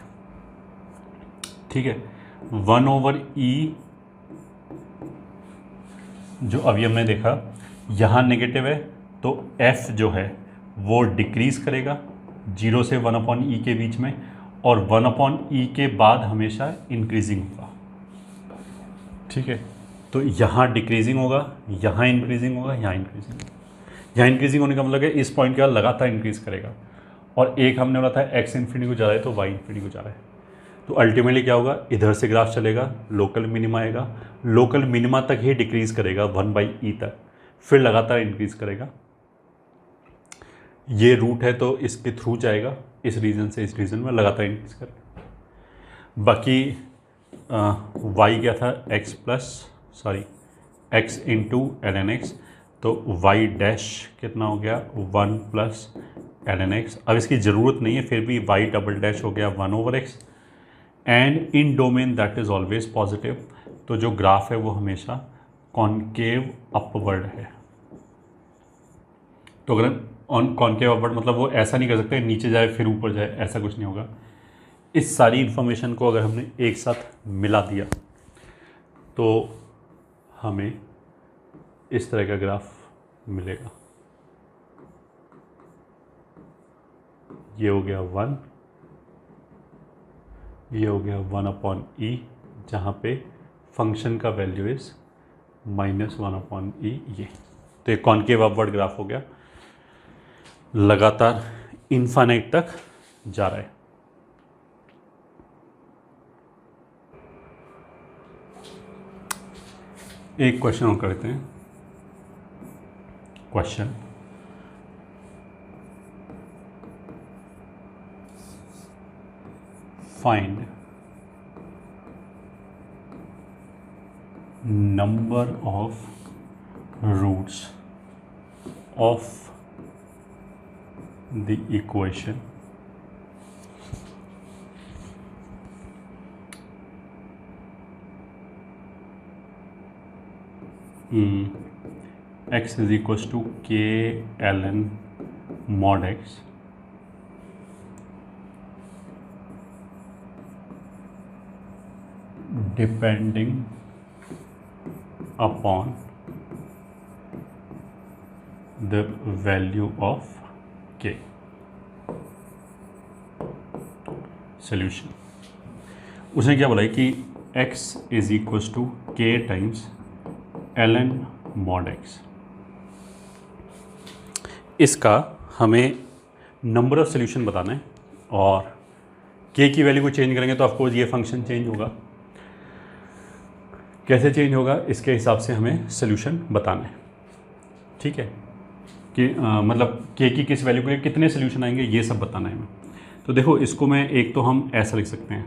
ठीक है। 1/e जो अभी हमने देखा यहाँ नेगेटिव है, तो f जो है वो डिक्रीज़ करेगा 0 से 1/e के बीच में, और 1/e के बाद हमेशा इंक्रीजिंग होगा, ठीक है। तो यहाँ डिक्रीजिंग होगा, यहाँ इंक्रीजिंग होगा, यहाँ इंक्रीजिंग होगा। यहाँ इंक्रीजिंग होने का मतलब है इस पॉइंट के बाद लगातार इंक्रीज करेगा, और एक हमने बोला था x इन्फिनिटी को जा रहा है तो y इन्फिनिटी को जा रहा है। तो अल्टीमेटली क्या होगा, इधर से ग्राफ चलेगा, लोकल मिनिमा आएगा, लोकल मिनिमा तक ही डिक्रीज करेगा 1/e तक, फिर लगातार इंक्रीज करेगा। ये रूट है तो इसके थ्रू जाएगा, इस रीजन से इस रीजन में लगातार इंक्रीज करेगा। बाकी y क्या था, x इंटू ln x, तो y डैश कितना हो गया 1 प्लस ln x। अब इसकी ज़रूरत नहीं है, फिर भी y डबल डैश हो गया 1/x, and in domain that is always positive. तो जो ग्राफ है वो हमेशा कॉन्केव अपवर्ड है। तो अगर ऑन कॉन्केव अपवर्ड मतलब वो ऐसा नहीं कर सकते नीचे जाए फिर ऊपर जाए, ऐसा कुछ नहीं होगा। इस सारी इन्फॉर्मेशन को अगर हमने एक साथ मिला दिया तो हमें इस तरह का ग्राफ मिलेगा। ये हो गया 1, ये हो गया 1/e, जहाँ पे फंक्शन का वैल्यू इज -1/e ये। तो एक कॉन्केव अपवर्ड ग्राफ हो गया, लगातार इनफाइनाइट तक जा रहा है। एक क्वेश्चन और करते हैं। Question, find number of roots of the equation x is equals to k ln mod x depending upon the value of k. Solution, उसने क्या बोला है कि x is equals to k times ln mod x। इसका हमें number of solution बताना है, और k की वैल्यू को चेंज करेंगे तो ऑफकोर्स ये फंक्शन चेंज होगा। कैसे चेंज होगा, इसके हिसाब से हमें सोल्यूशन बताना है, ठीक है। कि मतलब k की किस वैल्यू के लिए कितने सोल्यूशन आएंगे ये सब बताना है हमें। तो देखो इसको मैं एक तो हम ऐसा लिख सकते हैं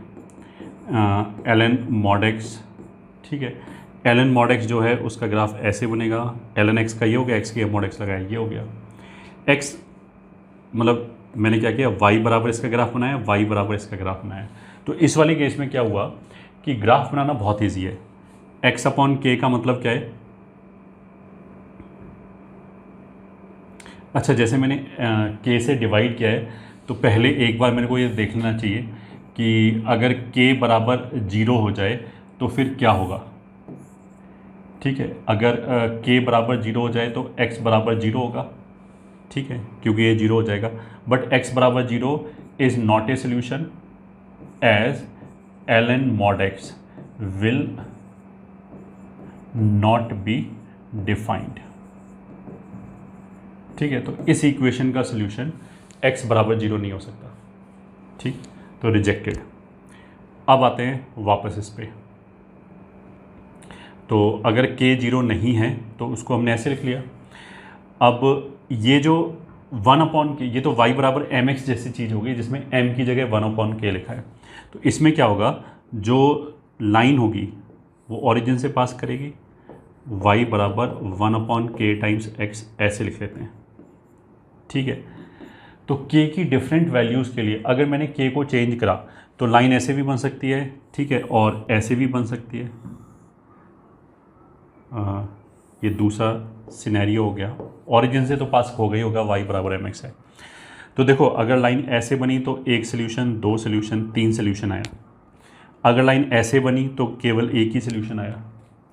ln mod x, ठीक है। ln mod x जो है उसका ग्राफ ऐसे बनेगा, ln x का ये हो गया, x की mod x लगाया ये हो गया। x मतलब मैंने क्या किया, y बराबर इसका ग्राफ बनाया, y बराबर इसका ग्राफ बनाया। तो इस वाले केस में क्या हुआ कि ग्राफ बनाना बहुत ईजी है। x/k का मतलब क्या है, अच्छा जैसे मैंने k से डिवाइड किया है तो पहले एक बार मेरे को ये देख लेना चाहिए कि अगर k बराबर 0 हो जाए तो फिर क्या होगा, ठीक है। अगर k बराबर 0 हो जाए तो x बराबर 0 होगा, ठीक है, क्योंकि ये 0 हो जाएगा। बट x बराबर 0 is not a solution as ln mod x will not be defined, ठीक है। तो इस इक्वेशन का सोल्यूशन x बराबर 0 नहीं हो सकता, ठीक, तो रिजेक्टेड। अब आते हैं वापस इस पे। तो अगर k 0 नहीं है तो उसको हमने ऐसे लिख लिया। अब ये जो 1/k, ये तो y बराबर mx जैसी चीज़ होगी जिसमें m की जगह 1/k लिखा है। तो इसमें क्या होगा, जो लाइन होगी वो ओरिजिन से पास करेगी, y बराबर 1/k टाइम्स x ऐसे लिख लेते हैं, ठीक है। तो k की डिफरेंट वैल्यूज़ के लिए अगर मैंने k को चेंज करा तो लाइन ऐसे भी बन सकती है, ठीक है, और ऐसे भी बन सकती है। ये दूसरा सिनेरियो हो गया, ओरिजिन से तो पास हो गई होगा, y बराबर mx है। तो देखो अगर लाइन ऐसे बनी तो एक सोल्यूशन, दो सोल्यूशन, तीन सोल्यूशन आया। अगर लाइन ऐसे बनी तो केवल एक ही सोल्यूशन आया।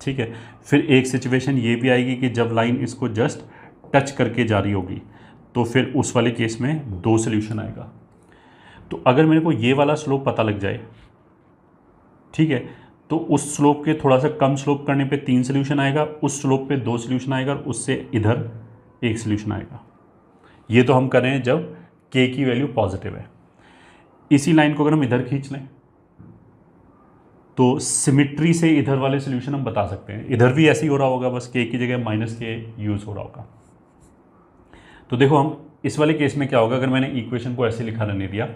ठीक है, फिर एक सिचुएशन ये भी आएगी कि जब लाइन इसको जस्ट टच करके जा रही होगी तो फिर उस वाले केस में दो सोल्यूशन आएगा। तो अगर मेरे को ये वाला स्लोप पता लग जाए, ठीक है, तो उस स्लोप के थोड़ा सा कम स्लोप करने पे तीन सोल्यूशन आएगा, उस स्लोप पे दो सोल्यूशन आएगा, उससे इधर एक सोल्यूशन आएगा। ये तो हम कर रहे हैं जब के की वैल्यू पॉजिटिव है। इसी लाइन को अगर हम इधर खींच लें तो सिमिट्री से इधर वाले सोल्यूशन हम बता सकते हैं। इधर भी ऐसे ही हो रहा होगा, बस के की जगह माइनस के यूज़ हो रहा होगा। तो देखो हम इस वाले केस में क्या होगा, अगर मैंने इक्वेशन को ऐसे लिखा रहने दिया,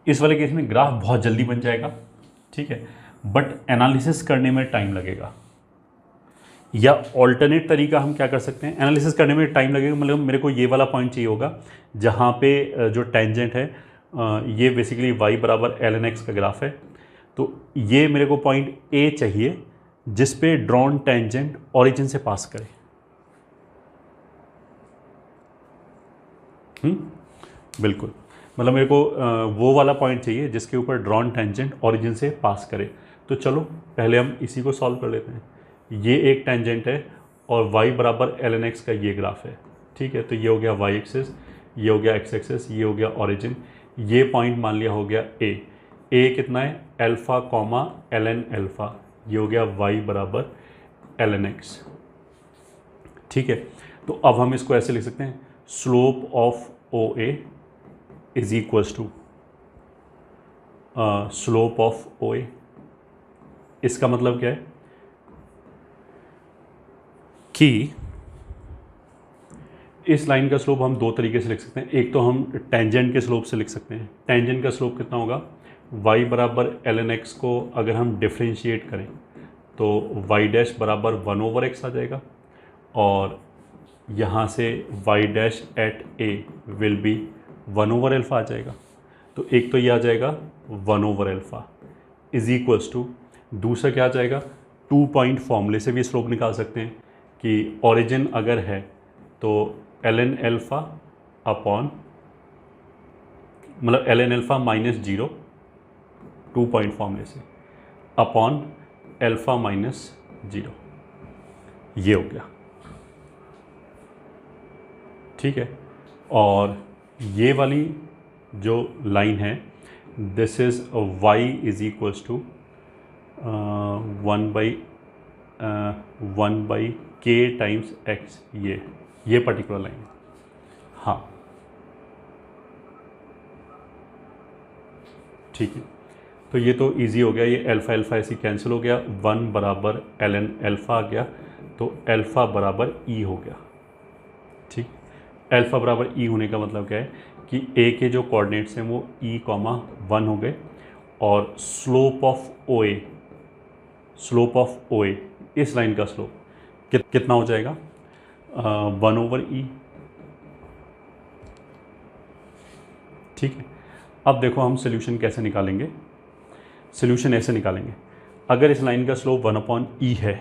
इस वाले केस में ग्राफ बहुत जल्दी बन जाएगा। ठीक है, बट एनालिसिस करने में टाइम लगेगा। या ऑल्टरनेट तरीका हम क्या कर सकते हैं, एनालिसिस करने में टाइम लगेगा, मतलब मेरे को ये वाला पॉइंट चाहिए होगा जहाँ पे जो टेंजेंट है ये बेसिकली y बराबर ln x का ग्राफ है। तो ये मेरे को पॉइंट A चाहिए जिस पे ड्रॉन टेंजेंट ओरिजिन से पास करे। बिल्कुल, मतलब मेरे को वो वाला पॉइंट चाहिए जिसके ऊपर ड्रॉन टेंजेंट ओरिजिन से पास करे। तो चलो पहले हम इसी को सॉल्व कर लेते हैं। ये एक टेंजेंट है और y बराबर ln x का ये ग्राफ है। ठीक है, तो ये हो गया y एक्सिस, ये हो गया x एक्सिस, ये हो गया ओरिजिन। ये पॉइंट मान लिया हो गया a कितना है, अल्फा कॉमा ln अल्फा, ये हो गया y बराबर ln x। ठीक है, तो अब हम इसको ऐसे लिख सकते हैं, slope of OA is equals to slope of OA। इसका मतलब क्या है कि इस लाइन का स्लोप हम दो तरीके से लिख सकते हैं। एक तो हम टेंजेंट के स्लोप से लिख सकते हैं। टेंजेंट का स्लोप कितना होगा, y बराबर ln x को अगर हम डिफ्रेंशिएट करें तो y डैश बराबर 1/x आ जाएगा, और यहाँ से y dash at a will be 1/α आ जाएगा। तो एक तो ये आ जाएगा 1/α इज इक्वल्स टू, दूसरा क्या आ जाएगा, 2 पॉइंट फॉर्मूले से भी स्लोप निकाल सकते हैं कि ओरिजिन अगर है तो ln अल्फा अपॉन, मतलब ln अल्फा माइनस 0, 2 पॉइंट फॉर्मूले से, अपॉन अल्फा माइनस 0, ये हो गया। ठीक है, और ये वाली जो लाइन है, this is y is equals to 1/k times x, ये पर्टिकुलर लाइन है। हाँ ठीक है, तो ये तो इजी हो गया, ये अल्फा अल्फा ऐसे कैंसिल हो गया, 1 बराबर ln अल्फा आ गया, तो अल्फा बराबर e हो गया। ठीक, अल्फा बराबर e होने का मतलब क्या है कि a के जो कोऑर्डिनेट्स हैं वो e,1 हो गए, और स्लोप ऑफ OA, इस लाइन का स्लोप कितना हो जाएगा, 1/e। ठीक है, अब देखो हम सोल्यूशन कैसे निकालेंगे। सोल्यूशन ऐसे निकालेंगे, अगर इस लाइन का स्लोप 1/e है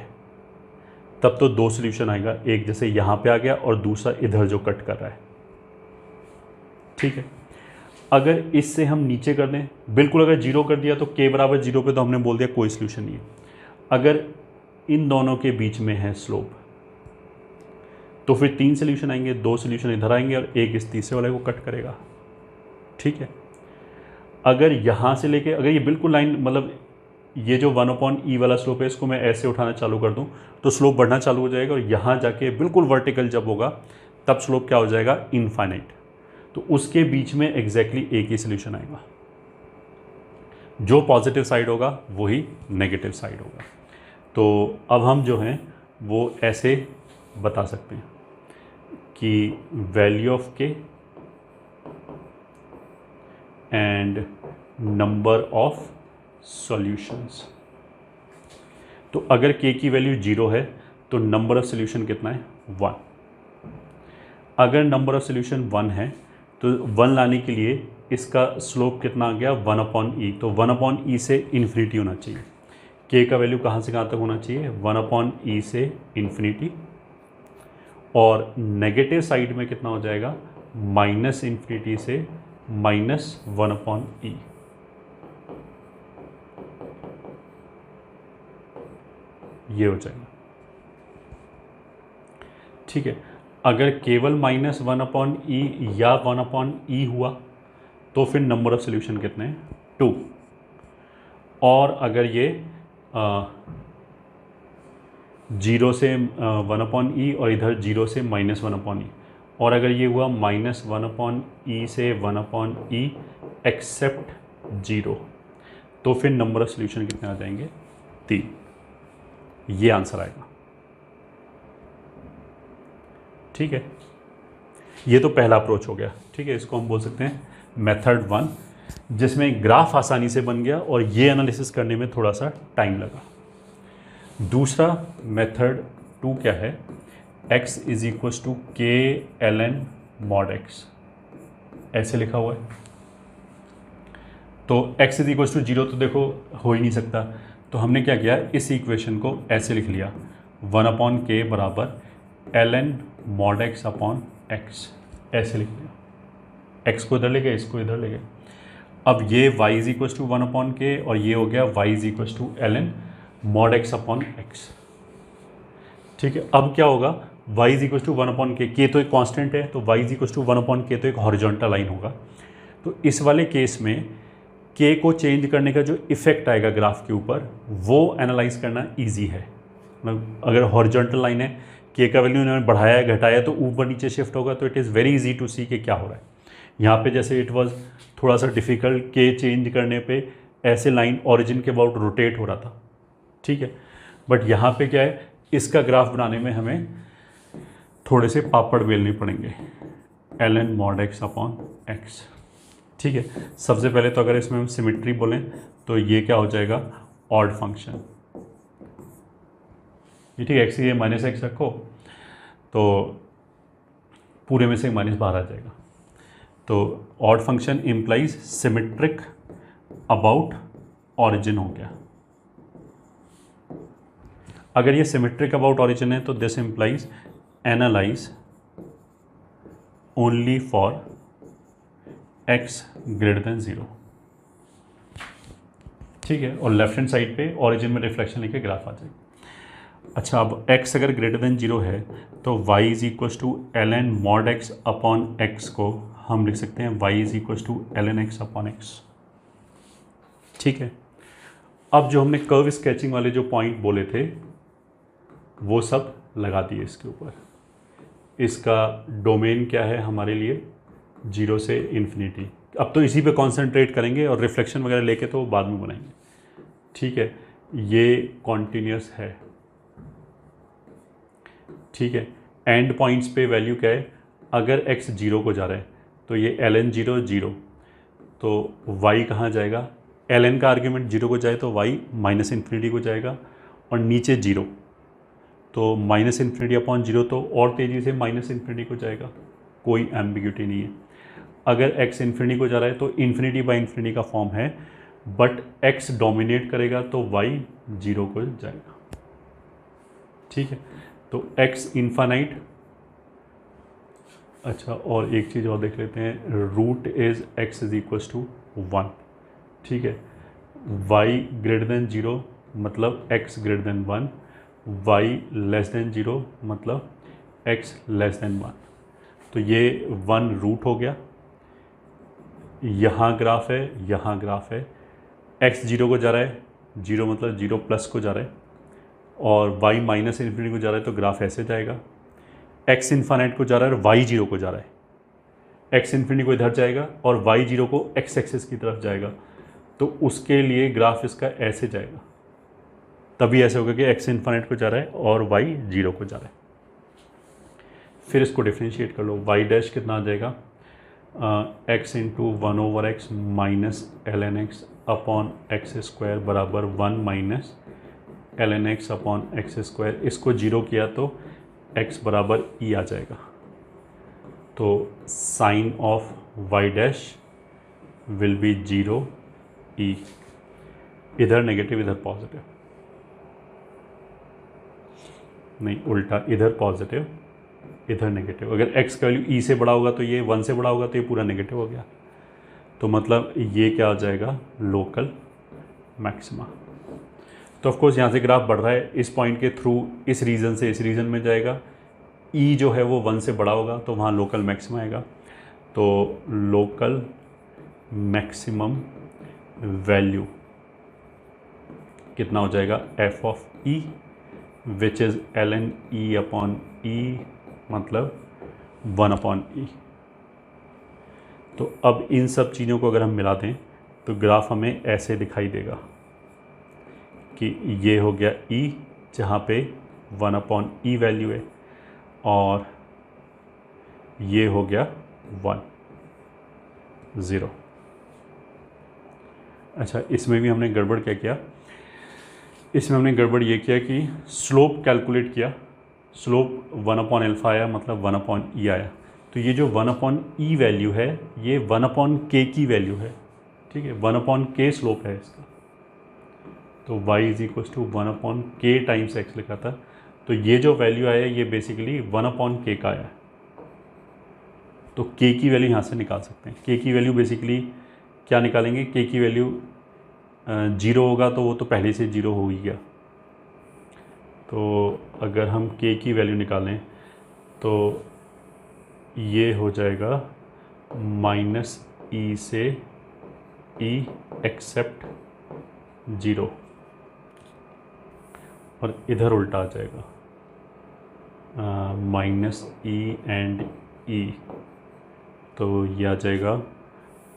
तब तो दो सोल्यूशन आएगा, एक जैसे यहाँ पे आ गया और दूसरा इधर जो कट कर रहा है। ठीक है, अगर इससे हम नीचे कर दें, बिल्कुल अगर 0 कर दिया तो k बराबर 0 पे तो हमने बोल दिया कोई सोल्यूशन नहीं है। अगर इन दोनों के बीच में है स्लोप तो फिर 3 सोल्यूशन आएंगे, 2 सोल्यूशन इधर आएंगे और एक इस तीसरे वाले को कट करेगा। ठीक है, अगर यहाँ से लेके, अगर ये बिल्कुल लाइन, मतलब ये जो 1/e वाला स्लोप है, इसको मैं ऐसे उठाना चालू कर दूँ तो स्लोप बढ़ना चालू हो जाएगा, और यहाँ जाके बिल्कुल वर्टिकल जब होगा तब स्लोप क्या हो जाएगा, इनफाइनाइट। तो उसके बीच में एग्जैक्टली एक ही सोल्यूशन आएगा, जो पॉजिटिव साइड होगा वही नेगेटिव साइड होगा। तो अब हम जो हैं वो ऐसे बता सकते हैं कि value of k and number of solutions. तो अगर k की वैल्यू 0 है तो नंबर ऑफ सॉल्यूशन कितना है, 1। अगर नंबर ऑफ सॉल्यूशन 1 है तो 1 लाने के लिए इसका स्लोप कितना आ गया, 1/e। तो 1/e से इन्फिनिटी होना चाहिए। k का वैल्यू कहाँ से कहाँ तक होना चाहिए, 1/e से इन्फिनिटी, और नेगेटिव साइड में कितना हो जाएगा, -∞ से -1/e। ये हो जाएगा। ठीक है, अगर केवल -1/e या 1/e हुआ तो फिर नंबर ऑफ सोल्यूशन कितने हैं, 2। और अगर ये 0 से 1/e और इधर 0 से -1/e, और अगर ये हुआ -1/e से 1/e एक्सेप्ट 0, तो फिर नंबर ऑफ सोल्यूशन कितने आ जाएंगे, 3। ये आंसर आएगा। ठीक है, ये तो पहला अप्रोच हो गया। ठीक है, इसको हम बोल सकते हैं मेथड 1, जिसमें ग्राफ आसानी से बन गया और ये एनालिसिस करने में थोड़ा सा टाइम लगा। दूसरा मेथड 2 क्या है, x = k ln mod x, ऐसे लिखा हुआ है। तो x = 0 तो देखो हो ही नहीं सकता, तो हमने क्या किया, इस इक्वेशन को ऐसे लिख लिया, 1/k बराबर ln mod x upon x, ऐसे लिख लिया। x को इधर ले गए, इसको इधर ले गए। अब ये y = 1/k और ये हो गया y = ln mod x upon x। ठीक है, अब क्या होगा, y = 1/k, k तो एक कांस्टेंट है, तो y = 1/k तो एक हॉरिजॉन्टल लाइन होगा। तो इस वाले केस में k को चेंज करने का जो इफेक्ट आएगा ग्राफ के ऊपर, वो एनालाइज करना इजी है। मतलब अगर हॉरिजॉन्टल लाइन है, k का वैल्यू इन्होंने बढ़ाया है घटाया तो ऊपर नीचे शिफ्ट होगा, तो it is very easy to see कि क्या हो रहा है। यहाँ पे जैसे इट वाज थोड़ा सा डिफ़िकल्ट, k चेंज करने पे ऐसे लाइन ओरिजिन के अबाउट रोटेट हो रहा था। ठीक है, बट यहाँ पे क्या है, इसका ग्राफ बनाने में हमें थोड़े से पापड़ बेलने पड़ेंगे, ln mod x upon x। ठीक है, सबसे पहले तो अगर इसमें हम सिमेट्री बोलें तो ये क्या हो जाएगा, ऑड फंक्शन। ये ठीक है, x ये -x रखो तो पूरे में से माइनस बाहर आ जाएगा। तो odd function implies symmetric about origin हो गया। अगर ये सिमेट्रिक अबाउट ऑरिजिन है तो this implies analyse only for x > 0। ठीक है, और लेफ्ट हैंड साइड पे ऑरिजिन में रिफ्लेक्शन लेके ग्राफ आ जाएगा। अच्छा, अब x अगर > 0 है तो y = ln mod x upon x को हम लिख सकते हैं y = ln x upon x। ठीक है, अब जो हमने कर्व स्केचिंग वाले जो पॉइंट बोले थे वो सब लगा दिए इसके ऊपर। इसका डोमेन क्या है हमारे लिए, 0 से इन्फिनिटी। अब तो इसी पे कॉन्सेंट्रेट करेंगे और रिफ्लेक्शन वगैरह लेके तो बाद में बनाएंगे। ठीक है, ये कॉन्टिन्यूस है। ठीक है, एंड पॉइंट्स पे वैल्यू क्या है, अगर x 0 को जा रहा है तो ये ln 0 0, तो y कहाँ जाएगा, ln का आर्ग्यूमेंट 0 को जाए तो y -∞ को जाएगा, और नीचे 0 तो -∞ अपॉन 0 तो और तेज़ी से -∞ को जाएगा, कोई एम्बिग्यूटी नहीं है। अगर x इन्फिनिटी को जा रहा है तो ∞/∞ का फॉर्म है, बट x डोमिनेट करेगा तो y 0 को जाएगा। ठीक है, तो x इन्फानाइट। अच्छा, और एक चीज़ और देख लेते हैं, रूट इज़ x = 1। ठीक है, y > 0 मतलब x > 1, y < 0 मतलब x < 1। तो ये 1 रूट हो गया, यहाँ ग्राफ है, यहाँ ग्राफ है। x 0 को जा रहा है, 0 मतलब 0+ को जा रहा है, और y -∞ को जा रहा है तो ग्राफ ऐसे जाएगा। x इन्फानाइट को जा रहा है और y 0 को जा रहा है, x इन्फिनिटी को इधर जाएगा और y 0 को x एक्सिस की तरफ जाएगा, तो उसके लिए ग्राफ इसका ऐसे जाएगा। तभी ऐसे होगा कि x इन्फानाइट को जा रहा है और y 0 को जा रहा है। फिर इसको डिफ्रेंशिएट कर लो, y डैश कितना आ जाएगा, x × 1/x - ln x upon x² बराबर 1 - ln x अपॉन x²। इसको 0 किया तो x बराबर e आ जाएगा। तो sign of y dash will be 0 e, इधर नेगेटिव इधर पॉजिटिव, नहीं उल्टा, इधर पॉजिटिव इधर नेगेटिव। अगर x का वैल्यू e से बड़ा होगा तो ये 1 से बड़ा होगा तो ये पूरा नेगेटिव हो गया। तो मतलब ये क्या हो जाएगा, लोकल मैक्सिमा। तो ऑफ कोर्स यहाँ से ग्राफ बढ़ रहा है, इस पॉइंट के थ्रू इस रीजन से इस रीजन में जाएगा, ई जो है वो 1 से बड़ा होगा तो वहाँ लोकल मैक्सिमा आएगा। तो लोकल मैक्सिमम वैल्यू कितना हो जाएगा, F of e which is ln e upon e, मतलब 1 अपॉन ई। तो अब इन सब चीज़ों को अगर हम मिला दें तो ग्राफ हमें ऐसे दिखाई देगा कि ये हो गया e, जहाँ पे 1 अपॉन ई वैल्यू है, और ये हो गया 1 0। अच्छा, इसमें भी हमने गड़बड़ क्या किया, इसमें हमने गड़बड़ ये किया कि स्लोप कैलकुलेट किया, स्लोप 1 अपॉन एल्फा आया, मतलब 1 अपॉन ई आया। तो ये जो 1 अपॉन ई वैल्यू है ये 1 अपॉन के की वैल्यू है, ठीक है, 1 अपॉन के स्लोप है इसका। तो y is equal to 1 upon k times x लिखा था, तो ये जो वैल्यू आया ये बेसिकली 1 अपॉन के का आया। तो k की वैल्यू यहाँ से निकाल सकते हैं। k की वैल्यू बेसिकली क्या निकालेंगे, k की वैल्यू 0 होगा तो वो तो पहले से 0 हो ही गया। तो अगर हम k की वैल्यू निकालें तो ये हो जाएगा -e से e एक्सेप्ट 0, और इधर उल्टा आ जाएगा -e एंड e, तो ये आ जाएगा,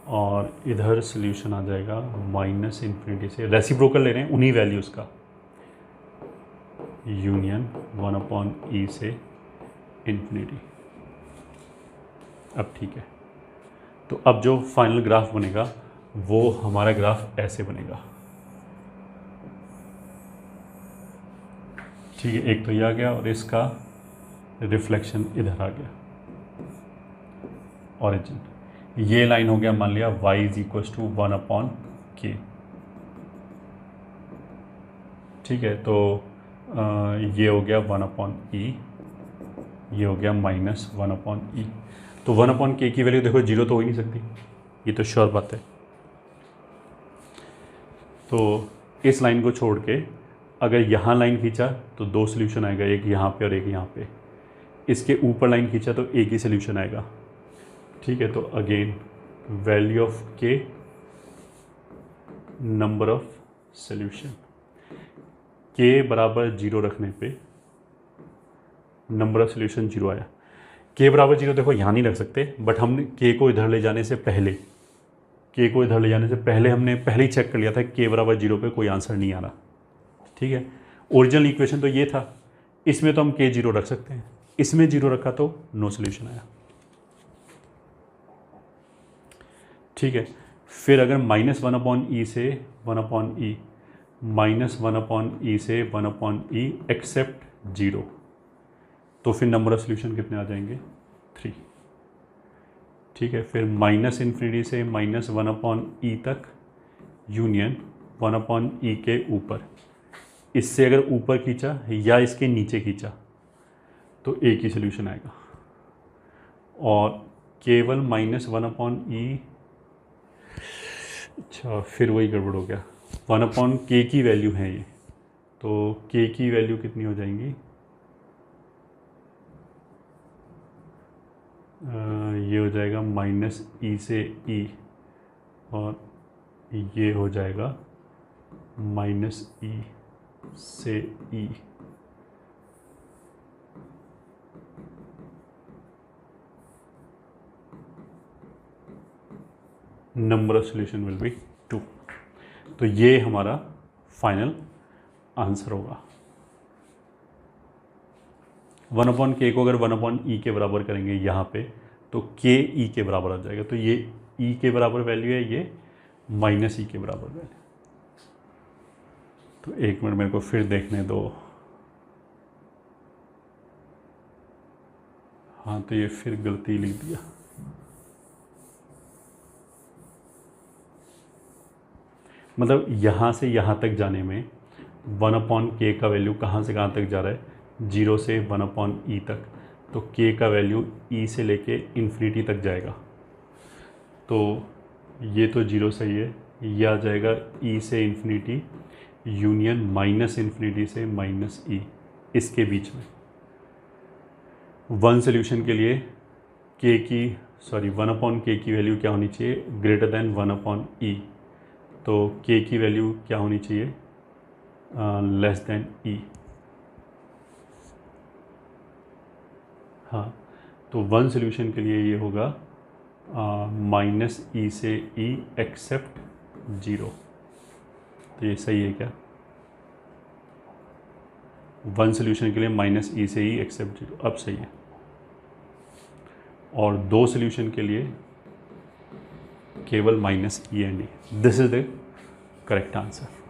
और इधर सॉल्यूशन आ जाएगा -इन्फिनिटी से, रेसिप्रोकल ले रहे हैं उन्हीं वैल्यूज़ का, यूनियन 1 अपॉन ई से इन्फिनिटी। अब ठीक है, तो अब जो फाइनल ग्राफ बनेगा वो हमारा ग्राफ ऐसे बनेगा, ठीक है। एक तो ये आ गया और इसका रिफ्लेक्शन इधर आ गया, ऑरिजिन। ये लाइन हो गया, मान लिया y is equal to 1 upon k, ठीक है। तो ये हो गया 1 अपॉन ई, ये हो गया -1 अपॉन ई। तो 1 अपॉन के की वैल्यू देखो 0 तो हो ही नहीं सकती, ये तो श्योर बात है। तो इस लाइन को छोड़ के अगर यहाँ लाइन खींचा तो 2 सोल्यूशन आएगा, एक यहाँ पे और एक यहाँ पे। इसके ऊपर लाइन खींचा तो एक ही सोल्यूशन आएगा, ठीक है। तो अगेन वैल्यू ऑफ के, नंबर ऑफ सोल्यूशन, के बराबर 0 रखने पे नंबर ऑफ सोल्यूशन 0 आया। के बराबर 0 देखो यहाँ नहीं रख सकते, बट हमने के को इधर ले जाने से पहले, हमने पहले ही चेक कर लिया था के बराबर 0 पे कोई आंसर नहीं आ रहा, ठीक है। ओरिजिनल इक्वेशन तो ये था, इसमें तो हम के 0 रख सकते हैं, इसमें 0 रखा तो नो सोल्यूशन आया, ठीक है। फिर अगर -1 अपॉन ई से 1 अपॉन ई, -1 अपॉन ई से 1 अपॉन ई एक्सेप्ट 0, तो फिर नंबर ऑफ सोल्यूशन कितने आ जाएंगे, 3, ठीक है। फिर -इन्फिनिटी से -1 अपॉन ई तक, यूनियन 1 अपॉन ई के ऊपर, इससे अगर ऊपर खींचा या इसके नीचे खींचा तो एक ही सोल्यूशन आएगा, और केवल -1 अपॉन ई, अच्छा फिर वही गड़बड़ हो गया, 1 अपॉन के की वैल्यू है ये, तो के की वैल्यू कितनी हो जाएंगी, ये हो जाएगा -e से e, और ये हो जाएगा -e से e। Number of solution will be 2। तो ये हमारा फाइनल आंसर होगा। 1 अपॉन के को अगर 1 अपॉन ई के बराबर करेंगे यहाँ पे तो के ई के बराबर आ जाएगा, तो ये ई के बराबर वैल्यू है, ये -e के बराबर वैल्यू। तो एक मिनट मेरे को फिर देखने दो, हाँ तो ये फिर गलती लिख दिया, मतलब यहाँ से यहाँ तक जाने में 1 अपॉन के का वैल्यू कहाँ से कहाँ तक जा रहा है, 0 से 1 अपॉन ई तक, तो के का वैल्यू ई से लेके इन्फिनिटी तक जाएगा। तो ये तो 0 सही है, ये आ जाएगा e से इन्फिनिटी यूनियन माइनस इन्फिनिटी से माइनस e, इसके बीच में। वन सोल्यूशन के लिए k की 1/k की वैल्यू क्या होनी चाहिए, ग्रेटर देन 1/e, तो k की वैल्यू क्या होनी चाहिए, लेस देन e। हाँ, तो वन सोल्यूशन के लिए ये होगा -e से e एक्सेप्ट 0। तो ये सही है क्या, वन सोल्यूशन के लिए -e से e एक्सेप्ट 0, अब सही है। और दो सोल्यूशन के लिए केवल -e and e। This is the correct answer.